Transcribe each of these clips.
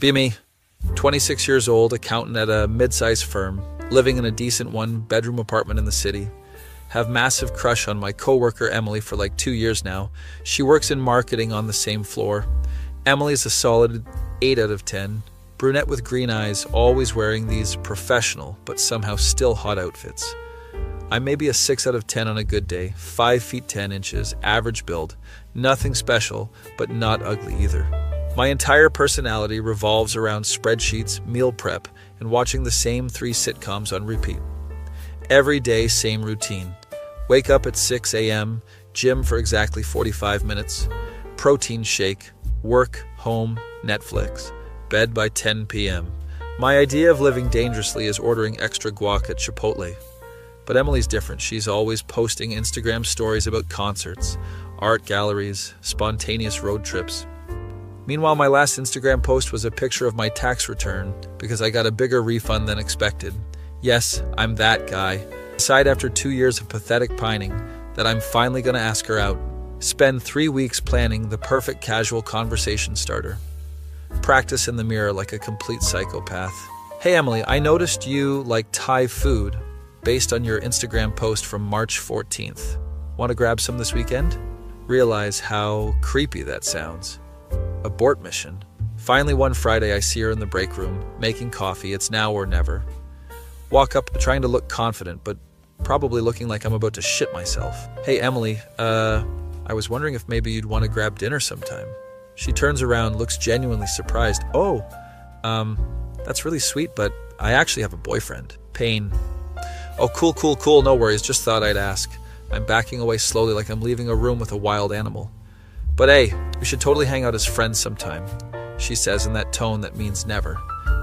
Be me, 26 years old, accountant at a mid-sized firm, living in a decent one-bedroom apartment in the city. Have massive crush on my coworker Emily for like 2 years now. She works in marketing on the same floor. Emily's a solid 8 out of 10. Brunette with green eyes, always wearing these professional but somehow still hot outfits. I'm maybe a 6 out of 10 on a good day, 5 feet 10 inches, average build. Nothing special, but not ugly either. My entire personality revolves around spreadsheets, meal prep, and watching the same 3 sitcoms on repeat. Every day, same routine. Wake up at 6 a.m., gym for exactly 45 minutes, protein shake, work, home, Netflix, bed by 10 p.m. My idea of living dangerously is ordering extra guac at Chipotle. But Emily's different. She's always posting Instagram stories about concerts, art galleries, spontaneous road trips. Meanwhile, my last Instagram post was a picture of my tax return because I got a bigger refund than expected. Yes, I'm that guy. Decide after 2 years of pathetic pining that I'm finally going to ask her out. Spend 3 weeks planning the perfect casual conversation starter. Practice in the mirror like a complete psychopath. Hey Emily, I noticed you like Thai food based on your Instagram post from March 14th. Want to grab some this weekend? Realize how creepy that sounds. Abort mission. Finally one Friday I see her in the break room, making coffee. It's now or never. Walk up trying to look confident, but probably looking like I'm about to shit myself. Hey Emily, I was wondering if maybe you'd want to grab dinner sometime. She turns around, looks genuinely surprised. Oh, that's really sweet, but I actually have a boyfriend. Pain. Oh, cool, no worries, just thought I'd ask. I'm backing away slowly like I'm leaving a room with a wild animal. But hey, we should totally hang out as friends sometime, she says in that tone that means never.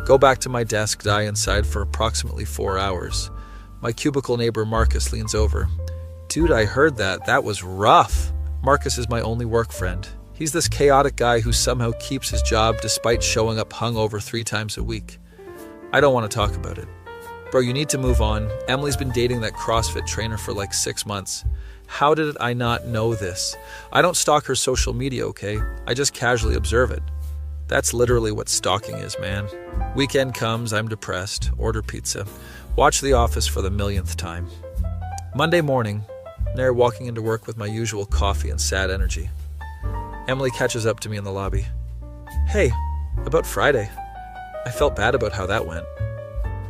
Go back to my desk, die inside for approximately 4 hours. My cubicle neighbor Marcus leans over. Dude, I heard that. That was rough. Marcus is my only work friend. He's this chaotic guy who somehow keeps his job despite showing up hungover 3 times a week. I don't want to talk about it. Bro, you need to move on. Emily's been dating that CrossFit trainer for like 6 months. How did I not know this? I don't stalk her social media, okay? I just casually observe it. That's literally what stalking is, man. Weekend comes, I'm depressed, order pizza. Watch The Office for the millionth time. Monday morning, there walking into work with my usual coffee and sad energy. Emily catches up to me in the lobby. Hey, about Friday. I felt bad about how that went.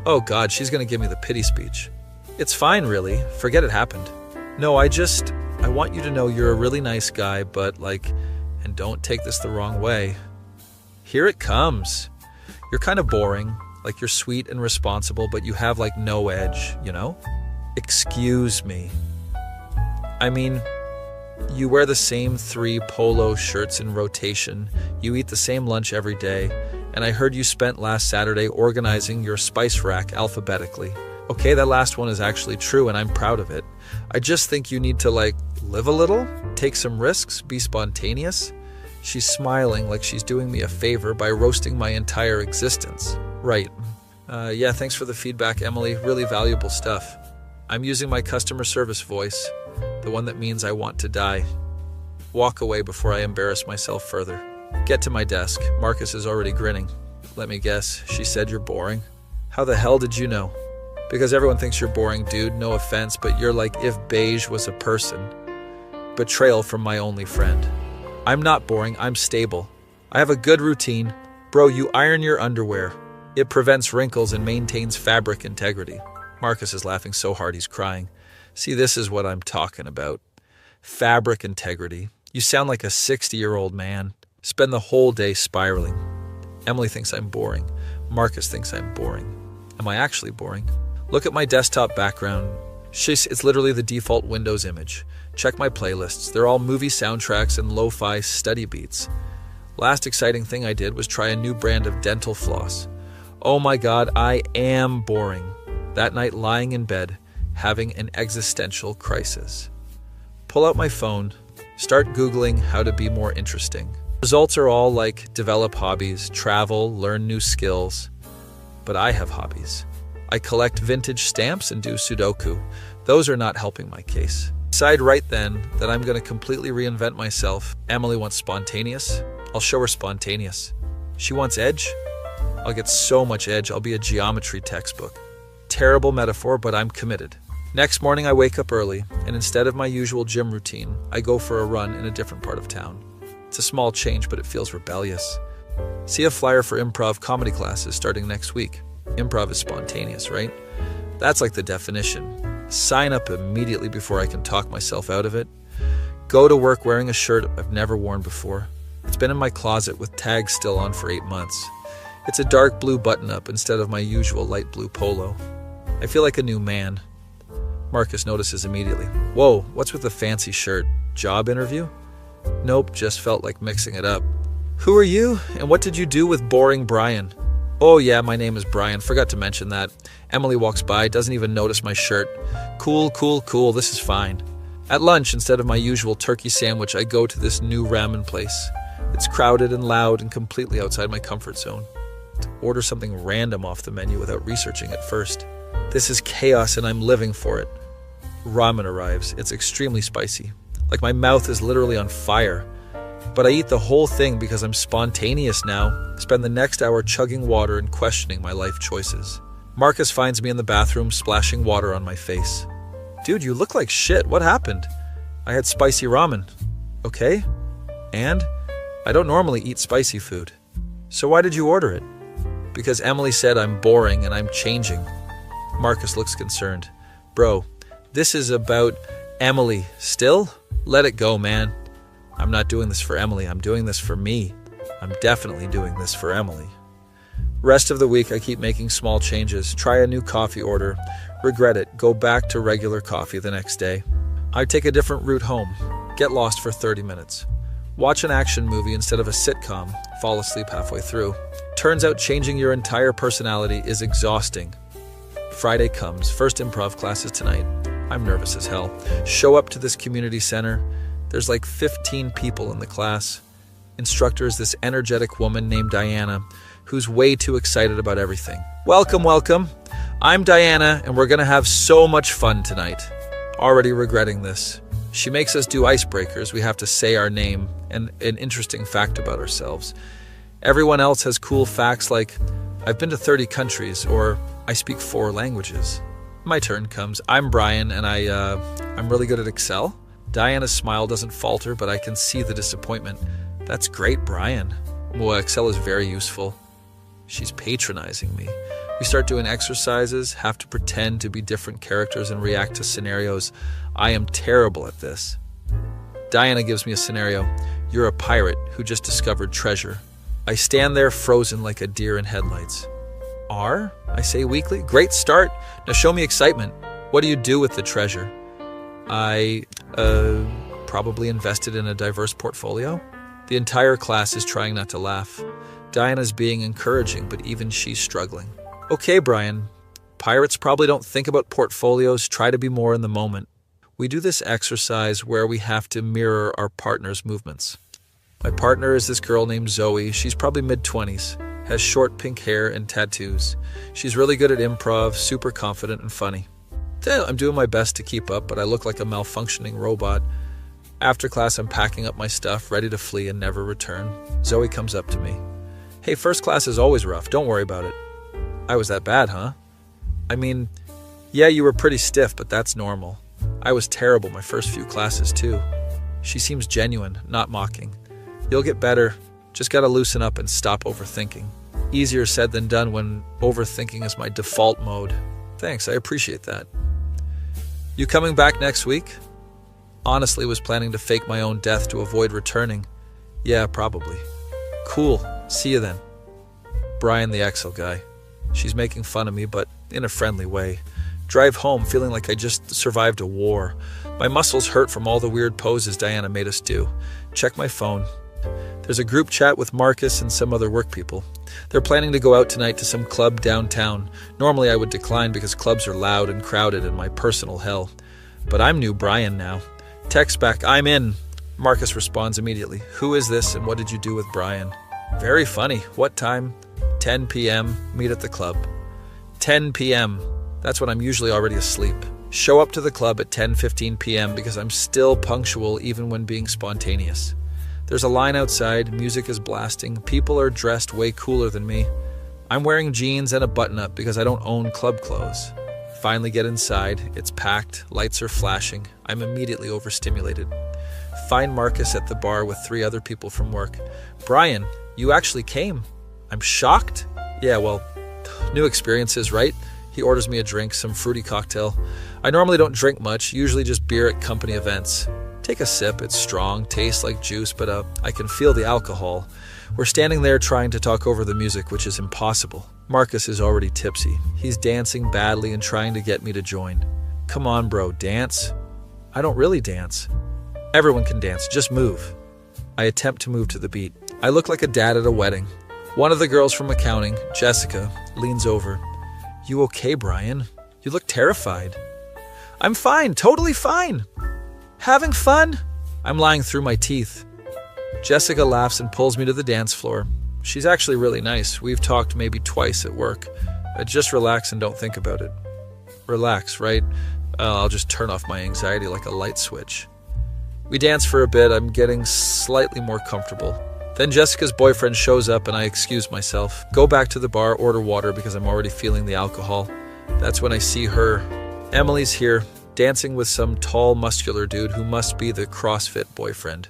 Oh God, she's gonna give me the pity speech. It's fine, really. Forget it happened. No, I want you to know you're a really nice guy, but and don't take this the wrong way. Here it comes. You're kind of boring, you're sweet and responsible, but you have no edge, you know? Excuse me. I mean, you wear the same 3 polo shirts in rotation, you eat the same lunch every day, and I heard you spent last Saturday organizing your spice rack alphabetically. Okay, that last one is actually true and I'm proud of it. I just think you need to live a little, take some risks, be spontaneous. She's smiling like she's doing me a favor by roasting my entire existence. Right. Yeah, thanks for the feedback, Emily. Really valuable stuff. I'm using my customer service voice, the one that means I want to die. Walk away before I embarrass myself further. Get to my desk. Marcus is already grinning. Let me guess, she said you're boring? How the hell did you know? Because everyone thinks you're boring, dude, no offense, but you're like if beige was a person. Betrayal from my only friend. I'm not boring, I'm stable. I have a good routine. Bro, you iron your underwear. It prevents wrinkles and maintains fabric integrity. Marcus is laughing so hard he's crying. See, this is what I'm talking about. Fabric integrity. You sound like a 60-year-old man. Spend the whole day spiraling. Emily thinks I'm boring. Marcus thinks I'm boring. Am I actually boring? Look at my desktop background. It's literally the default Windows image. Check my playlists. They're all movie soundtracks and lo-fi study beats. Last exciting thing I did was try a new brand of dental floss. Oh my God, I am boring. That night lying in bed, having an existential crisis. Pull out my phone, start Googling how to be more interesting. Results are all develop hobbies, travel, learn new skills. But I have hobbies. I collect vintage stamps and do Sudoku. Those are not helping my case. Decide right then that I'm going to completely reinvent myself. Emily wants spontaneous. I'll show her spontaneous. She wants edge. I'll get so much edge, I'll be a geometry textbook. Terrible metaphor, but I'm committed. Next morning I wake up early, and instead of my usual gym routine, I go for a run in a different part of town. It's a small change, but it feels rebellious. See a flyer for improv comedy classes starting next week. Improv is spontaneous, right? That's like the definition. Sign up immediately before I can talk myself out of it. Go to work wearing a shirt I've never worn before. It's been in my closet with tags still on for 8 months. It's a dark blue button-up instead of my usual light blue polo. I feel like a new man. Marcus notices immediately. Whoa, what's with the fancy shirt? Job interview? Nope, just felt like mixing it up. Who are you, and what did you do with boring Brian? Oh yeah, my name is Brian, forgot to mention that. Emily walks by, doesn't even notice my shirt. Cool, this is fine. At lunch, instead of my usual turkey sandwich, I go to this new ramen place. It's crowded and loud and completely outside my comfort zone. To order something random off the menu without researching it first. This is chaos and I'm living for it. Ramen arrives. It's extremely spicy. Like my mouth is literally on fire. But I eat the whole thing because I'm spontaneous now. Spend the next hour chugging water and questioning my life choices. Marcus finds me in the bathroom splashing water on my face. Dude, you look like shit. What happened? I had spicy ramen. Okay? And? I don't normally eat spicy food. So why did you order it? Because Emily said I'm boring and I'm changing. Marcus looks concerned. Bro, this is about Emily. Still? Let it go, man. I'm not doing this for Emily. I'm doing this for me. I'm definitely doing this for Emily. Rest of the week, I keep making small changes. Try a new coffee order. Regret it. Go back to regular coffee the next day. I take a different route home. Get lost for 30 minutes. Watch an action movie instead of a sitcom. Fall asleep halfway through. Turns out changing your entire personality is exhausting. Friday comes. First improv classes tonight. I'm nervous as hell. Show up to this community center. There's like 15 people in the class. Instructor is this energetic woman named Diana, who's way too excited about everything. Welcome. I'm Diana, and we're gonna have so much fun tonight. Already regretting this. She makes us do icebreakers. We have to say our name and an interesting fact about ourselves. Everyone else has cool facts like, I've been to 30 countries, or I speak 4 languages. My turn comes. I'm Brian, and I'm really good at Excel. Diana's smile doesn't falter, but I can see the disappointment. That's great, Brian. Well, Excel is very useful. She's patronizing me. We start doing exercises, have to pretend to be different characters and react to scenarios. I am terrible at this. Diana gives me a scenario. You're a pirate who just discovered treasure. I stand there frozen like a deer in headlights. R? I say weakly. Great start. Now show me excitement. What do you do with the treasure? I probably invested in a diverse portfolio. The entire class is trying not to laugh. Diana's being encouraging, but even she's struggling. Okay, Brian. Pirates probably don't think about portfolios. Try to be more in the moment. We do this exercise where we have to mirror our partner's movements. My partner is this girl named Zoe. She's probably mid-20s, has short pink hair and tattoos. She's really good at improv, super confident and funny. I'm doing my best to keep up, but I look like a malfunctioning robot. After class, I'm packing up my stuff, ready to flee and never return. Zoe comes up to me. Hey, first class is always rough. Don't worry about it. I was that bad, huh? I mean, yeah, you were pretty stiff, but that's normal. I was terrible my first few classes, too. She seems genuine, not mocking. You'll get better. Just gotta loosen up and stop overthinking. Easier said than done when overthinking is my default mode. Thanks, I appreciate that. You coming back next week? Honestly, was planning to fake my own death to avoid returning. Yeah, probably. Cool. See you then. Brian, the Excel guy. She's making fun of me, but in a friendly way. Drive home feeling like I just survived a war. My muscles hurt from all the weird poses Diana made us do. Check my phone. There's a group chat with Marcus and some other work people. They're planning to go out tonight to some club downtown. Normally I would decline because clubs are loud and crowded and my personal hell. But I'm new Brian now. Text back, I'm in. Marcus responds immediately. Who is this and what did you do with Brian? Very funny. What time? 10 p.m. Meet at the club. 10 p.m. That's when I'm usually already asleep. Show up to the club at 10:15 p.m. because I'm still punctual even when being spontaneous. There's a line outside, music is blasting, people are dressed way cooler than me. I'm wearing jeans and a button-up because I don't own club clothes. Finally get inside. It's packed. Lights are flashing. I'm immediately overstimulated. Find Marcus at the bar with 3 other people from work. Brian, you actually came. I'm shocked. Yeah, well, new experiences, right? He orders me a drink, some fruity cocktail. I normally don't drink much, usually just beer at company events. Take a sip, it's strong, tastes like juice, but I can feel the alcohol. We're standing there trying to talk over the music, which is impossible. Marcus is already tipsy. He's dancing badly and trying to get me to join. Come on, bro, dance. I don't really dance. Everyone can dance, just move. I attempt to move to the beat. I look like a dad at a wedding. One of the girls from accounting, Jessica, leans over. You okay, Brian? You look terrified. I'm fine, totally fine. Having fun? I'm lying through my teeth. Jessica laughs and pulls me to the dance floor. She's actually really nice. We've talked maybe twice at work. Just relax and don't think about it. Relax, right? I'll just turn off my anxiety like a light switch. We dance for a bit. I'm getting slightly more comfortable. Then Jessica's boyfriend shows up and I excuse myself. Go back to the bar, order water because I'm already feeling the alcohol. That's when I see her. Emily's here, dancing with some tall, muscular dude who must be the CrossFit boyfriend.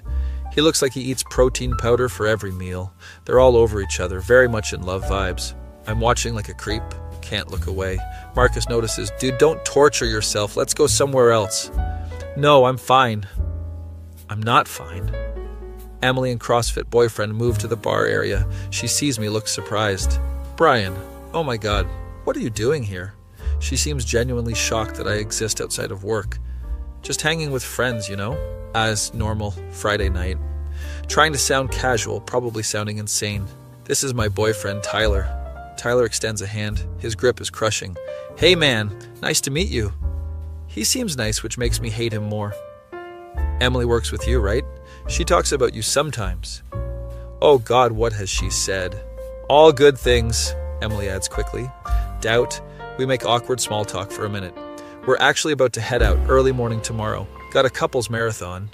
He looks like he eats protein powder for every meal. They're all over each other, very much in love vibes. I'm watching like a creep. Can't look away. Marcus notices, dude, don't torture yourself. Let's go somewhere else. No, I'm fine. I'm not fine. Emily and CrossFit boyfriend move to the bar area. She sees me, looks surprised. Brian, oh my God, what are you doing here? She seems genuinely shocked that I exist outside of work. Just hanging with friends, you know? As normal, Friday night. Trying to sound casual, probably sounding insane. This is my boyfriend, Tyler. Tyler extends a hand. His grip is crushing. Hey man, nice to meet you. He seems nice, which makes me hate him more. Emily works with you, right? She talks about you sometimes. Oh God, what has she said? All good things, Emily adds quickly. Doubt. We make awkward small talk for a minute. We're actually about to head out early morning tomorrow. Got a couples marathon.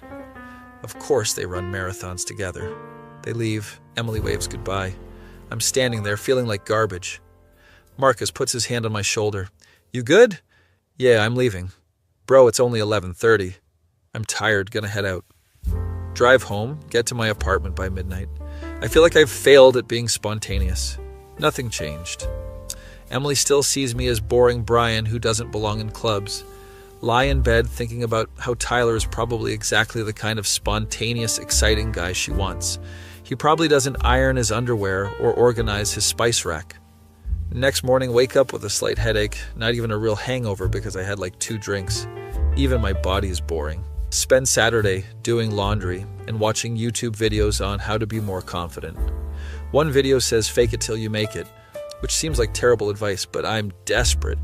Of course they run marathons together. They leave. Emily waves goodbye. I'm standing there feeling like garbage. Marcus puts his hand on my shoulder. You good? Yeah, I'm leaving. Bro, it's only 11:30. I'm tired, gonna head out. Drive home, get to my apartment by midnight. I feel like I've failed at being spontaneous. Nothing changed. Emily still sees me as boring Brian who doesn't belong in clubs. Lie in bed thinking about how Tyler is probably exactly the kind of spontaneous, exciting guy she wants. He probably doesn't iron his underwear or organize his spice rack. Next morning, wake up with a slight headache, not even a real hangover because I had like 2 drinks. Even my body is boring. Spend Saturday doing laundry and watching YouTube videos on how to be more confident. One video says fake it till you make it, which seems like terrible advice, but I'm desperate.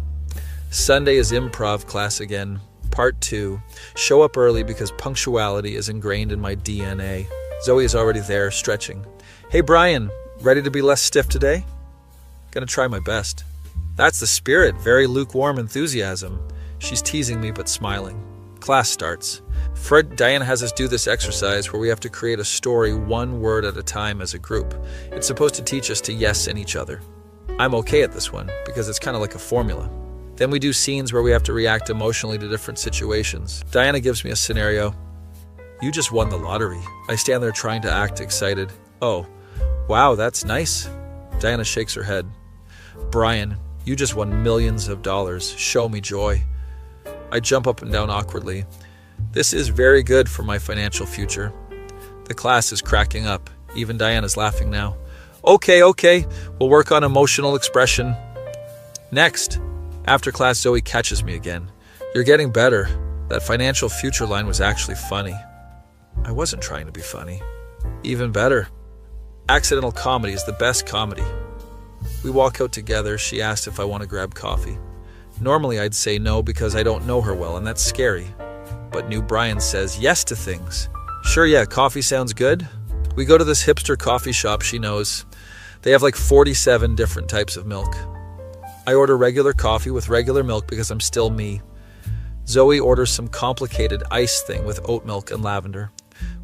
Sunday is improv class again, part 2. Show up early because punctuality is ingrained in my DNA. Zoe is already there, stretching. Hey Brian, ready to be less stiff today? Gonna try my best. That's the spirit, very lukewarm enthusiasm. She's teasing me but smiling. Class starts. Diana has us do this exercise where we have to create a story 1 word at a time as a group. It's supposed to teach us to yes in each other. I'm okay at this one because it's kind of like a formula. Then we do scenes where we have to react emotionally to different situations. Diana gives me a scenario. You just won the lottery. I stand there trying to act excited. Oh, wow, that's nice. Diana shakes her head. Brian, you just won millions of dollars. Show me joy. I jump up and down awkwardly. This is very good for my financial future. The class is cracking up. Even Diana's laughing now. Okay, we'll work on emotional expression. Next. After class, Zoe catches me again. You're getting better. That financial future line was actually funny. I wasn't trying to be funny. Even better. Accidental comedy is the best comedy. We walk out together. She asked if I want to grab coffee. Normally I'd say no because I don't know her well, and that's scary. But new Brian says yes to things. Sure, yeah, coffee sounds good. We go to this hipster coffee shop she knows. They have like 47 different types of milk. I order regular coffee with regular milk because I'm still me. Zoe orders some complicated ice thing with oat milk and lavender.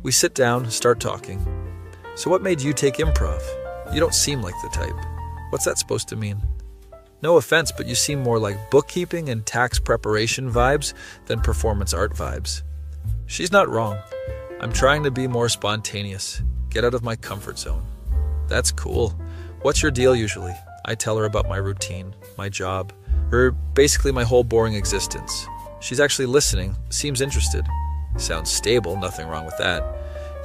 We sit down, start talking. So what made you take improv? You don't seem like the type. What's that supposed to mean? No offense, but you seem more like bookkeeping and tax preparation vibes than performance art vibes. She's not wrong. I'm trying to be more spontaneous, get out of my comfort zone. That's cool. What's your deal usually? I tell her about my routine, my job, or basically my whole boring existence. She's actually listening, seems interested. Sounds stable, nothing wrong with that.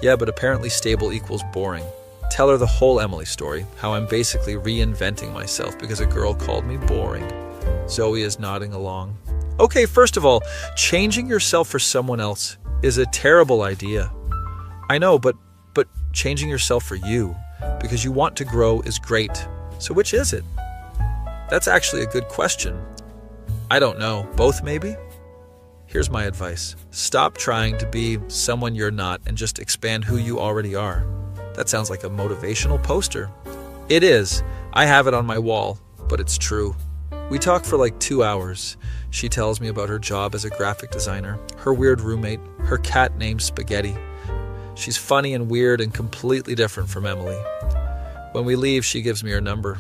Yeah, but apparently stable equals boring. Tell her the whole Emily story, how I'm basically reinventing myself because a girl called me boring. Zoe is nodding along. Okay, first of all, changing yourself for someone else is a terrible idea. I know, but changing yourself for you, because you want to grow, is great. So which is it? That's actually a good question. I don't know. Both, maybe? Here's my advice. Stop trying to be someone you're not and just expand who you already are. That sounds like a motivational poster. It is. I have it on my wall, but it's true. We talk for like 2 hours. She tells me about her job as a graphic designer, her weird roommate, her cat named Spaghetti. She's funny and weird and completely different from Emily. When we leave, she gives me her number.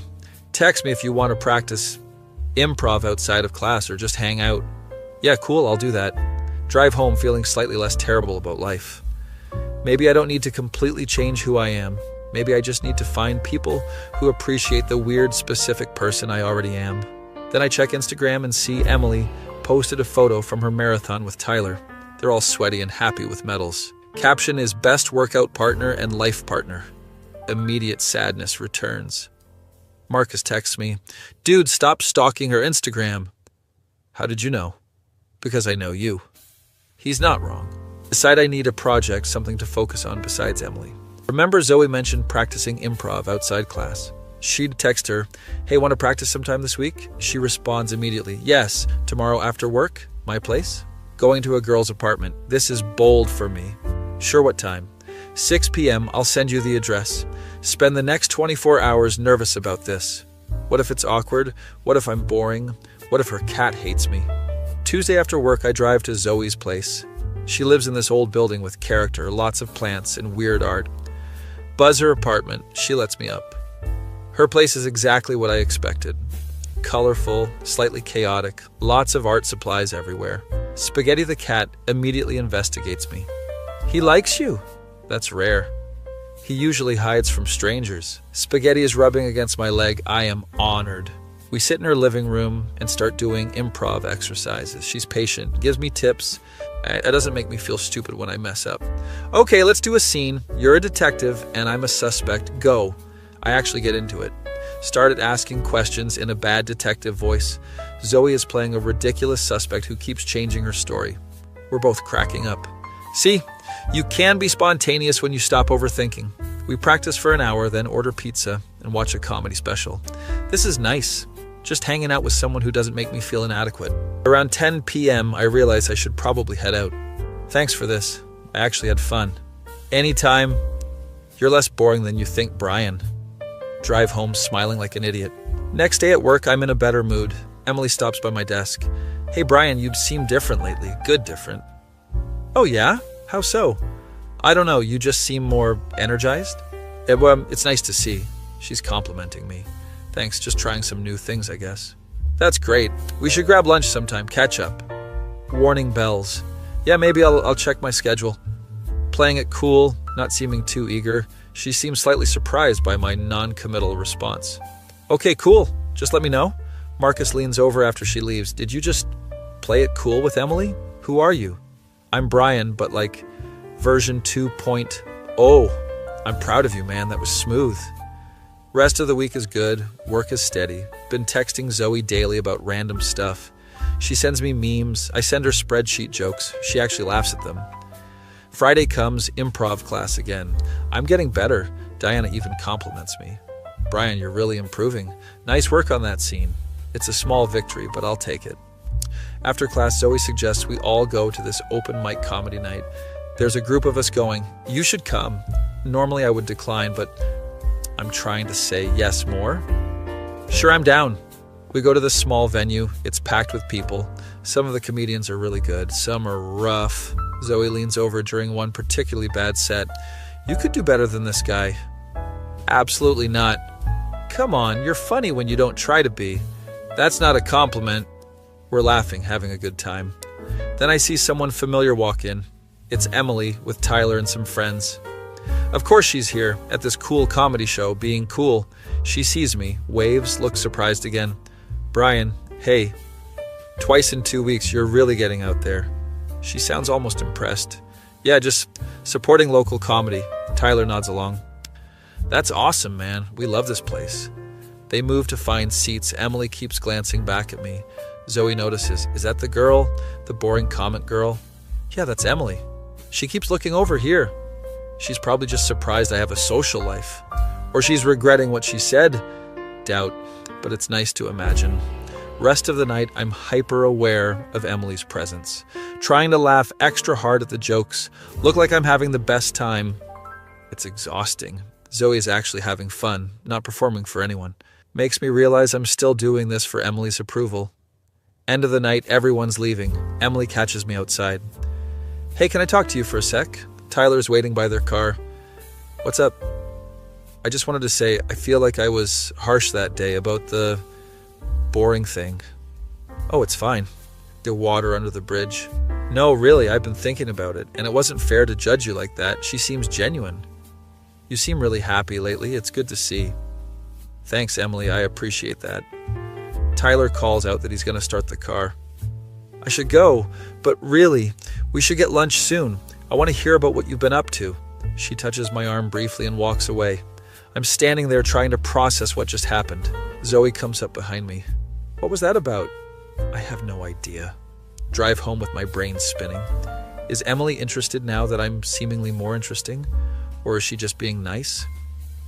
Text me if you want to practice improv outside of class or just hang out. Yeah, cool, I'll do that. Drive home feeling slightly less terrible about life. Maybe I don't need to completely change who I am. Maybe I just need to find people who appreciate the weird, specific person I already am. Then I check Instagram and see Emily posted a photo from her marathon with Tyler. They're all sweaty and happy with medals. Caption is best workout partner and life partner. Immediate sadness returns. Marcus texts me, dude, stop stalking her Instagram. How did you know? Because I know you. He's not wrong. Decide I need a project, something to focus on besides Emily. Remember Zoe mentioned practicing improv outside class. She'd text her, hey, want to practice sometime this week? She responds immediately, yes, tomorrow after work, my place? Going to a girl's apartment. This is bold for me. Sure, what time? 6 p.m., I'll send you the address. Spend the next 24 hours nervous about this. What if it's awkward? What if I'm boring? What if her cat hates me? Tuesday after work, I drive to Zoe's place. She lives in this old building with character, lots of plants and weird art. Buzz her apartment, she lets me up. Her place is exactly what I expected. Colorful, slightly chaotic, lots of art supplies everywhere. Spaghetti the cat immediately investigates me. He likes you. That's rare. He usually hides from strangers. Spaghetti is rubbing against my leg. I am honored. We sit in her living room and start doing improv exercises. She's patient, gives me tips. It doesn't make me feel stupid when I mess up. Okay, let's do a scene. You're a detective and I'm a suspect. Go. I actually get into it. Started asking questions in a bad detective voice. Zoe is playing a ridiculous suspect who keeps changing her story. We're both cracking up. See, you can be spontaneous when you stop overthinking. We practice for an hour, then order pizza and watch a comedy special. This is nice. Just hanging out with someone who doesn't make me feel inadequate. Around 10 p.m., I realize I should probably head out. Thanks for this. I actually had fun. Anytime. You're less boring than you think, Brian. Drive home smiling like an idiot. Next day at work, I'm in a better mood. Emily stops by my desk. Hey, Brian, you seem different lately. Good different. Oh, yeah? How so? I don't know. You just seem more energized? It's nice to see. She's complimenting me. Thanks, just trying some new things, I guess. That's great. We should grab lunch sometime, catch up. Warning bells. Yeah, maybe I'll check my schedule. Playing it cool, not seeming too eager. She seems slightly surprised by my non-committal response. Okay, cool. Just let me know. Marcus leans over after she leaves. Did you just play it cool with Emily? Who are you? I'm Brian, but like version 2.0. I'm proud of you, man. That was smooth. Rest of the week is good. Work is steady. Been texting Zoe daily about random stuff. She sends me memes. I send her spreadsheet jokes. She actually laughs at them. Friday comes, improv class again. I'm getting better. Diana even compliments me. Brian, you're really improving. Nice work on that scene. It's a small victory, but I'll take it. After class, Zoe suggests we all go to this open mic comedy night. There's a group of us going. You should come. Normally I would decline, but I'm trying to say yes more. Sure, I'm down. We go to this small venue. It's packed with people. Some of the comedians are really good. Some are rough. Zoe leans over during one particularly bad set. You could do better than this guy. Absolutely not. Come on, you're funny when you don't try to be. That's not a compliment. We're laughing, having a good time. Then I see someone familiar walk in. It's Emily with Tyler and some friends. Of course she's here, at this cool comedy show, being cool. She sees me, waves, looks surprised again. Brian, hey. Twice in 2 weeks, you're really getting out there. She sounds almost impressed. Yeah, just supporting local comedy. Tyler nods along. That's awesome, man. We love this place. They move to find seats. Emily keeps glancing back at me. Zoe notices. Is that the girl? The boring comment girl? Yeah, that's Emily. She keeps looking over here. She's probably just surprised I have a social life. Or she's regretting what she said. Doubt, but it's nice to imagine. Rest of the night, I'm hyper aware of Emily's presence. Trying to laugh extra hard at the jokes. Look like I'm having the best time. It's exhausting. Zoe is actually having fun, not performing for anyone. Makes me realize I'm still doing this for Emily's approval. End of the night, everyone's leaving. Emily catches me outside. Hey, can I talk to you for a sec? Tyler's waiting by their car. What's up? I just wanted to say, I feel like I was harsh that day about the boring thing. Oh, it's fine. The water under the bridge. No, really, I've been thinking about it, and it wasn't fair to judge you like that. She seems genuine. You seem really happy lately. It's good to see. Thanks, Emily. I appreciate that. Tyler calls out that he's going to start the car. I should go, but really, we should get lunch soon. I want to hear about what you've been up to. She touches my arm briefly and walks away. I'm standing there trying to process what just happened. Zoe comes up behind me. What was that about? I have no idea. Drive home with my brain spinning. Is Emily interested now that I'm seemingly more interesting? Or is she just being nice?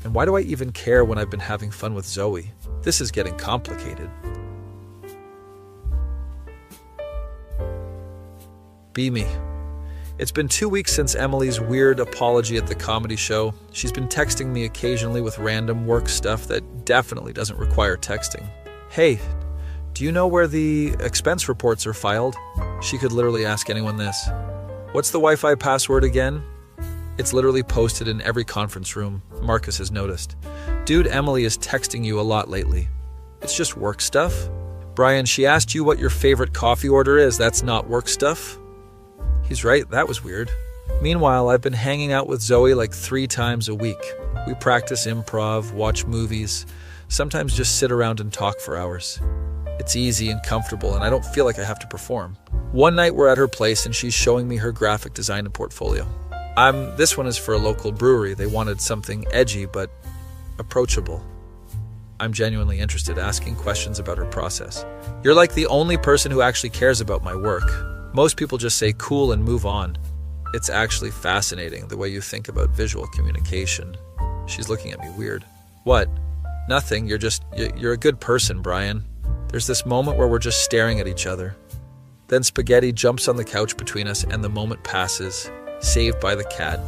And why do I even care when I've been having fun with Zoe? This is getting complicated. Be me. It's been 2 weeks since Emily's weird apology at the comedy show. She's been texting me occasionally with random work stuff that definitely doesn't require texting. Hey, do you know where the expense reports are filed? She could literally ask anyone this. What's the Wi-Fi password again? It's literally posted in every conference room. Marcus has noticed. Dude, Emily is texting you a lot lately. It's just work stuff. Brian, she asked you what your favorite coffee order is. That's not work stuff. He's right, that was weird. Meanwhile, I've been hanging out with Zoe like 3 times a week. We practice improv, watch movies, sometimes just sit around and talk for hours. It's easy and comfortable, and I don't feel like I have to perform. One night we're at her place and she's showing me her graphic design portfolio. This one is for a local brewery. They wanted something edgy but approachable. I'm genuinely interested, asking questions about her process. You're like the only person who actually cares about my work. Most people just say cool and move on. It's actually fascinating the way you think about visual communication. She's looking at me weird. What? Nothing. You're a good person, Brian. There's this moment where we're just staring at each other. Then Spaghetti jumps on the couch between us and the moment passes, saved by the cat.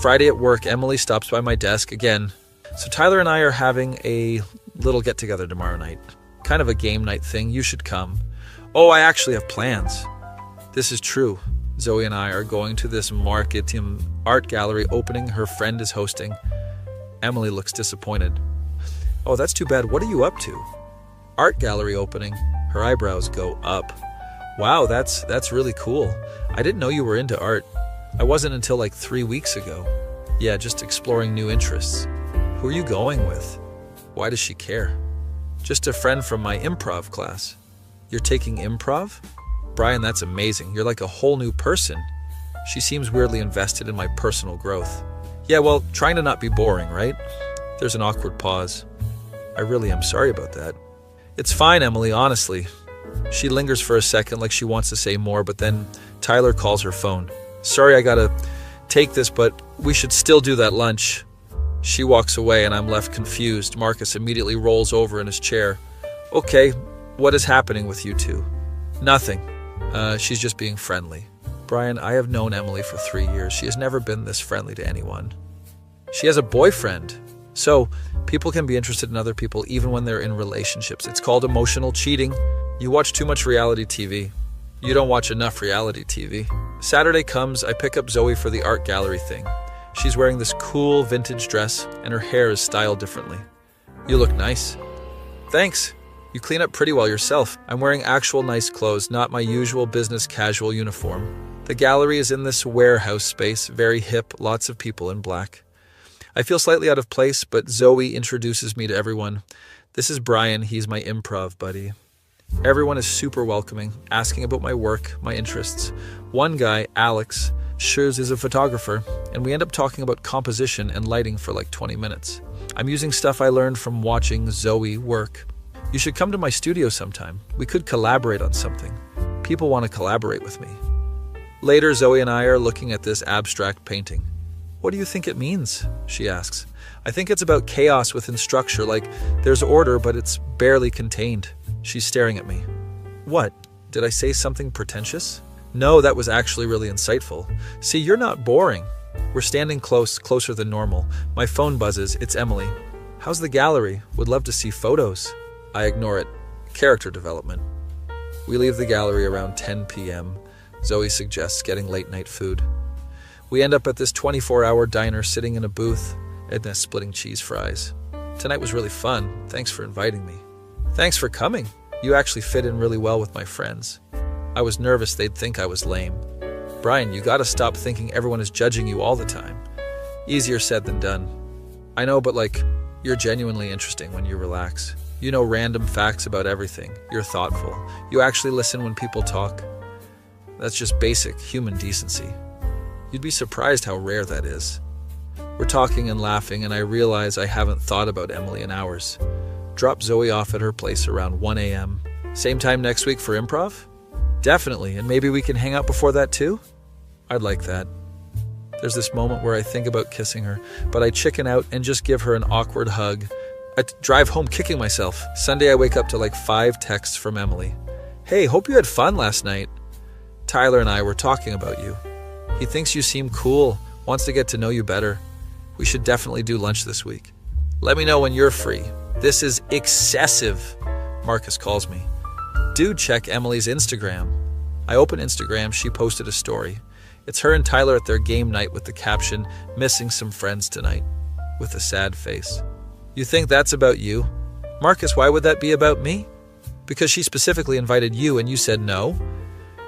Friday at work, Emily stops by my desk again. So Tyler and I are having a little get-together tomorrow night. Kind of a game night thing. You should come. Oh, I actually have plans. This is true. Zoe and I are going to this Marketing art gallery opening her friend is hosting. Emily looks disappointed. Oh, that's too bad. What are you up to? Art gallery opening. Her eyebrows go up. Wow, that's really cool. I didn't know you were into art. I wasn't until like 3 weeks ago. Yeah, just exploring new interests. Who are you going with? Why does she care? Just a friend from my improv class. You're taking improv? Brian, that's amazing. You're like a whole new person. She seems weirdly invested in my personal growth. Yeah, well, trying to not be boring, right? There's an awkward pause. I really am sorry about that. It's fine, Emily, honestly. She lingers for a second like she wants to say more, but then Tyler calls her phone. Sorry, I gotta take this, but we should still do that lunch. She walks away and I'm left confused. Marcus immediately rolls over in his chair. Okay, what is happening with you two? Nothing. She's just being friendly. Brian, I have known Emily for 3 years. She has never been this friendly to anyone. She has a boyfriend. So, people can be interested in other people even when they're in relationships. It's called emotional cheating. You watch too much reality TV. You don't watch enough reality TV. Saturday comes, I pick up Zoe for the art gallery thing. She's wearing this cool vintage dress and her hair is styled differently. You look nice. Thanks. You clean up pretty well yourself. I'm wearing actual nice clothes, not my usual business casual uniform. The gallery is in this warehouse space, very hip, lots of people in black. I feel slightly out of place, but Zoe introduces me to everyone. This is Brian, he's my improv buddy. Everyone is super welcoming, asking about my work, my interests. One guy, Alex, is a photographer, and we end up talking about composition and lighting for like 20 minutes. I'm using stuff I learned from watching Zoe work. You should come to my studio sometime. We could collaborate on something. People want to collaborate with me. Later, Zoe and I are looking at this abstract painting. What do you think it means? She asks. I think it's about chaos within structure, like there's order, but it's barely contained. She's staring at me. What? Did I say something pretentious? No, that was actually really insightful. See, you're not boring. We're standing closer than normal. My phone buzzes. It's Emily. How's the gallery? Would love to see photos. I ignore it. Character development. We leave the gallery around 10 p.m. Zoe suggests getting late-night food. We end up at this 24-hour diner sitting in a booth and then splitting cheese fries. Tonight was really fun. Thanks for inviting me. Thanks for coming. You actually fit in really well with my friends. I was nervous they'd think I was lame. Brian, you gotta stop thinking everyone is judging you all the time. Easier said than done. I know, but you're genuinely interesting when you relax. You know random facts about everything. You're thoughtful. You actually listen when people talk. That's just basic human decency. You'd be surprised how rare that is. We're talking and laughing, and I realize I haven't thought about Emily in hours. Drop Zoe off at her place around 1 a.m. Same time next week for improv? Definitely, and maybe we can hang out before that too? I'd like that. There's this moment where I think about kissing her, but I chicken out and just give her an awkward hug. I drive home kicking myself. Sunday I wake up to 5 texts from Emily. Hey, hope you had fun last night. Tyler and I were talking about you. He thinks you seem cool, wants to get to know you better. We should definitely do lunch this week. Let me know when you're free. This is excessive, Marcus calls me. Do check Emily's Instagram. I open Instagram, she posted a story. It's her and Tyler at their game night with the caption, missing some friends tonight, with a sad face. You think that's about you? Marcus, why would that be about me? Because she specifically invited you and you said no?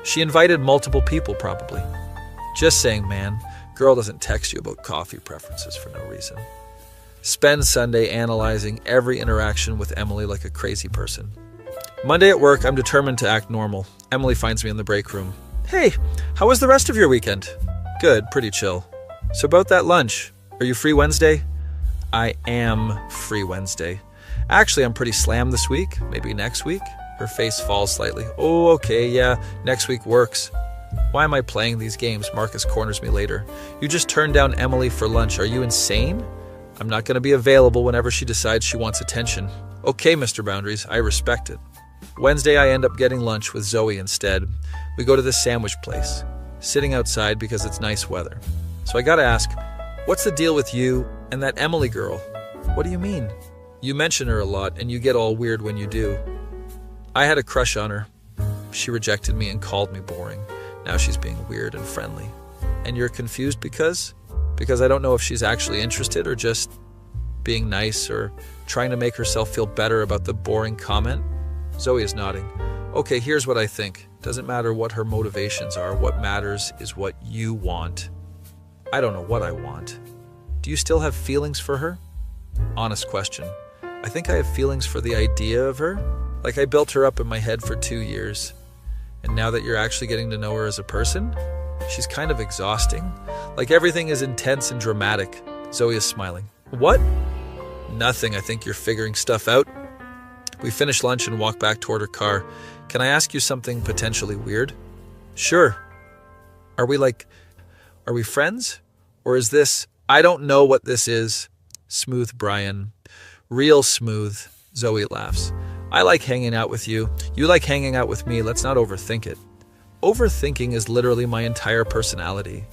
She invited multiple people, probably. Just saying, man. Girl doesn't text you about coffee preferences for no reason. Spend Sunday analyzing every interaction with Emily like a crazy person. Monday at work, I'm determined to act normal. Emily finds me in the break room. Hey, how was the rest of your weekend? Good, pretty chill. So about that lunch, are you free Wednesday? I am free Wednesday. Actually, I'm pretty slammed this week. Maybe next week? Her face falls slightly. Oh, okay, yeah, next week works. Why am I playing these games? Marcus corners me later. You just turned down Emily for lunch. Are you insane? I'm not going to be available whenever she decides she wants attention. Okay, Mr. Boundaries, I respect it. Wednesday, I end up getting lunch with Zoe instead. We go to this sandwich place, sitting outside because it's nice weather. So I gotta ask, what's the deal with you and that Emily girl? What do you mean? You mention her a lot and you get all weird when you do. I had a crush on her. She rejected me and called me boring. Now she's being weird and friendly. And you're confused because? Because I don't know if she's actually interested or just being nice or trying to make herself feel better about the boring comment. Zoe is nodding. Okay, here's what I think. Doesn't matter what her motivations are. What matters is what you want. I don't know what I want. Do you still have feelings for her? Honest question. I think I have feelings for the idea of her. I built her up in my head for 2 years. And now that you're actually getting to know her as a person, she's kind of exhausting. Everything is intense and dramatic. Zoe is smiling. What? Nothing. I think you're figuring stuff out. We finish lunch and walk back toward her car. Can I ask you something potentially weird? Sure. Are we friends? Or is this, I don't know what this is. Smooth Brian. Real smooth. Zoe laughs. I like hanging out with you. You like hanging out with me. Let's not overthink it. Overthinking is literally my entire personality.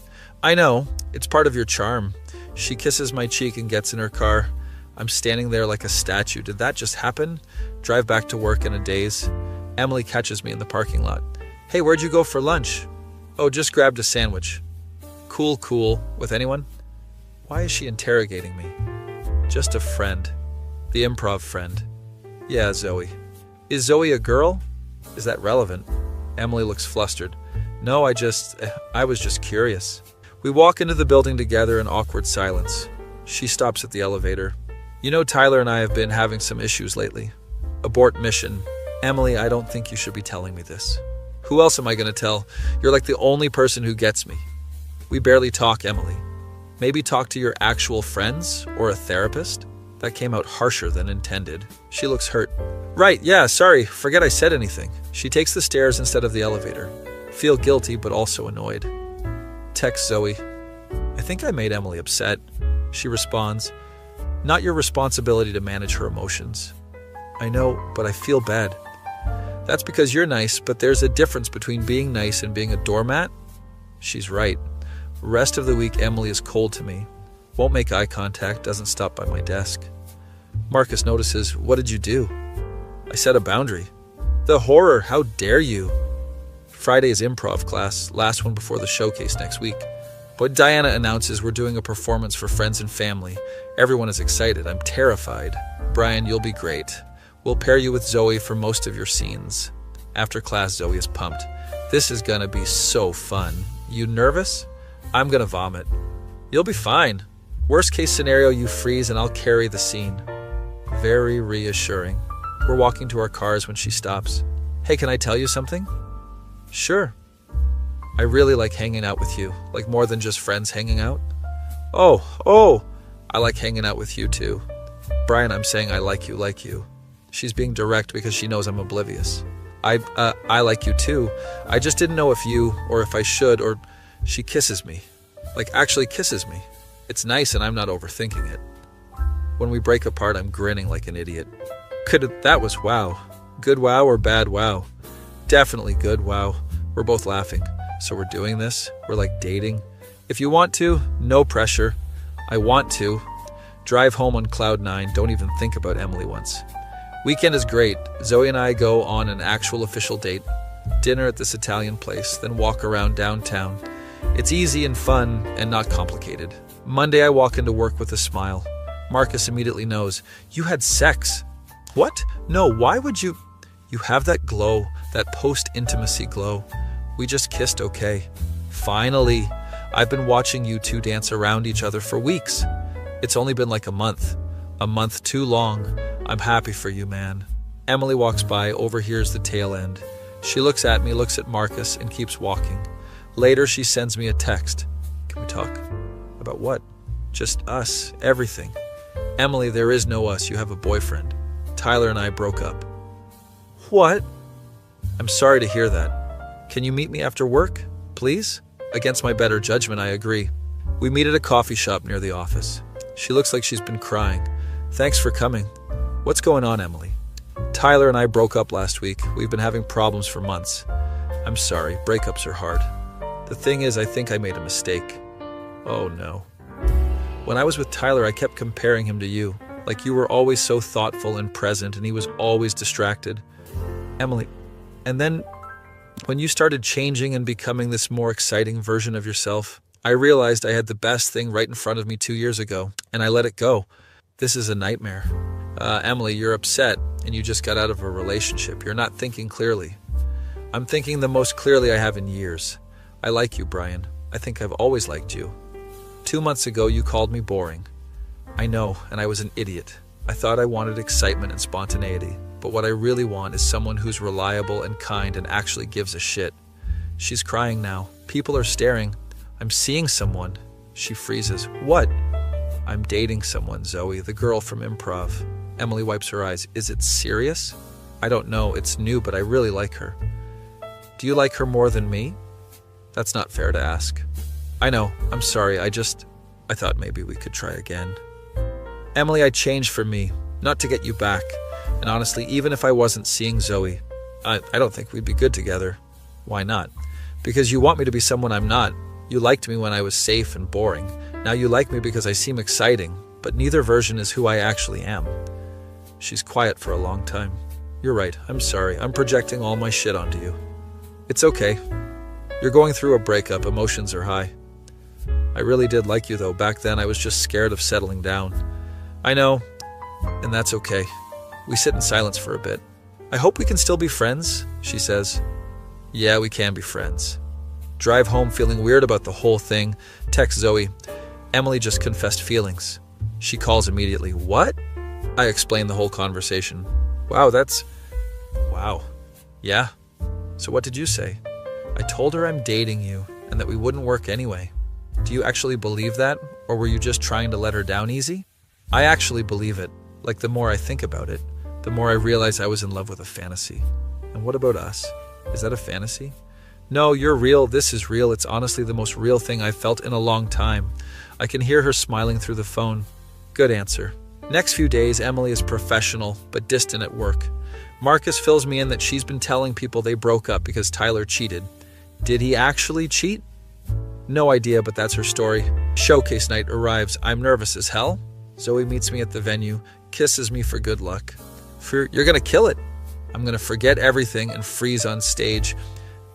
I know. It's part of your charm. She kisses my cheek and gets in her car. I'm standing there like a statue. Did that just happen? Drive back to work in a daze. Emily catches me in the parking lot. Hey, where'd you go for lunch? Oh, just grabbed a sandwich. Cool. With anyone? Why is she interrogating me? Just a friend. The improv friend. Yeah, Zoe. Is Zoe a girl? Is that relevant? Emily looks flustered. No, I was just curious. We walk into the building together in awkward silence. She stops at the elevator. You know, Tyler and I have been having some issues lately. Abort mission. Emily, I don't think you should be telling me this. Who else am I going to tell? You're like the only person who gets me. We barely talk, Emily. Maybe talk to your actual friends or a therapist? That came out harsher than intended. She looks hurt. Right, yeah, sorry, forget I said anything. She takes the stairs instead of the elevator. Feel guilty, but also annoyed. Text Zoe. I think I made Emily upset. She responds. Not your responsibility to manage her emotions. I know, but I feel bad. That's because you're nice, but there's a difference between being nice and being a doormat. She's right. Rest of the week, Emily is cold to me. Won't make eye contact, doesn't stop by my desk. Marcus notices, what did you do? I set a boundary. The horror, how dare you? Friday's improv class, last one before the showcase next week. But Diana announces we're doing a performance for friends and family. Everyone is excited. I'm terrified. Brian, you'll be great. We'll pair you with Zoe for most of your scenes. After class, Zoe is pumped. This is gonna be so fun. You nervous? I'm gonna vomit. You'll be fine. Worst case scenario, you freeze and I'll carry the scene. Very reassuring. We're walking to our cars when she stops. Hey, can I tell you something? Sure. I really like hanging out with you, like more than just friends hanging out. Oh, I like hanging out with you too. Brian, I'm saying I like you. She's being direct because she knows I'm oblivious. I like you too. I just didn't know if you, or if I should, or she kisses me. Like actually kisses me. It's nice and I'm not overthinking it. When we break apart, I'm grinning like an idiot. That was wow. Good wow or bad wow? Definitely good wow. We're both laughing. So we're doing this? We're like dating? If you want to, no pressure. I want to. Drive home on cloud 9. Don't even think about Emily once. Weekend is great. Zoe and I go on an actual official date. Dinner at this Italian place, then walk around downtown. It's easy and fun and not complicated. Monday I walk into work with a smile. Marcus immediately knows. You had sex. What? No, why would you? You have that glow, that post-intimacy glow. We just kissed okay. Finally. I've been watching you two dance around each other for weeks. It's only been like a month. A month too long. I'm happy for you, man. Emily walks by, overhears the tail end. She looks at me, looks at Marcus, and keeps walking. Later, she sends me a text. Can we talk? About what? Just us. Everything. Emily, there is no us. You have a boyfriend. Tyler and I broke up. What? I'm sorry to hear that. Can you meet me after work, please? Against my better judgment, I agree. We meet at a coffee shop near the office. She looks like she's been crying. Thanks for coming. What's going on, Emily? Tyler and I broke up last week. We've been having problems for months. I'm sorry. Breakups are hard. The thing is, I think I made a mistake. Oh, no. When I was with Tyler, I kept comparing him to you. Like you were always so thoughtful and present, and he was always distracted. Emily, and then when you started changing and becoming this more exciting version of yourself, I realized I had the best thing right in front of me 2 years ago, and I let it go. This is a nightmare. Emily, you're upset, and you just got out of a relationship. You're not thinking clearly. I'm thinking the most clearly I have in years. I like you, Brian. I think I've always liked you. 2 months ago, you called me boring. I know, and I was an idiot. I thought I wanted excitement and spontaneity, but what I really want is someone who's reliable and kind and actually gives a shit. She's crying now. People are staring. I'm seeing someone. She freezes. What? I'm dating someone, Zoe, the girl from improv. Emily wipes her eyes. Is it serious? I don't know. It's new, but I really like her. Do you like her more than me? That's not fair to ask. I know. I'm sorry. I thought maybe we could try again. Emily, I changed for me, not to get you back. And honestly, even if I wasn't seeing Zoe, I don't think we'd be good together. Why not? Because you want me to be someone I'm not. You liked me when I was safe and boring. Now you like me because I seem exciting, but neither version is who I actually am. She's quiet for a long time. You're right. I'm sorry. I'm projecting all my shit onto you. It's okay. You're going through a breakup. Emotions are high. I really did like you, though. Back then, I was just scared of settling down. I know. And that's okay. We sit in silence for a bit. I hope we can still be friends, she says. Yeah, we can be friends. Drive home feeling weird about the whole thing. Text Zoe. Emily just confessed feelings. She calls immediately. What? I explain the whole conversation. Wow. Yeah? So what did you say? I told her I'm dating you and that we wouldn't work anyway. Do you actually believe that, or were you just trying to let her down easy? I actually believe it. Like, the more I think about it, the more I realize I was in love with a fantasy. And what about us? Is that a fantasy? No, you're real. This is real. It's honestly the most real thing I've felt in a long time. I can hear her smiling through the phone. Good answer. Next few days, Emily is professional, but distant at work. Marcus fills me in that she's been telling people they broke up because Tyler cheated. Did he actually cheat? No idea, but that's her story. Showcase night arrives. I'm nervous as hell. Zoe meets me at the venue, kisses me for good luck. You're gonna kill it. I'm gonna forget everything and freeze on stage.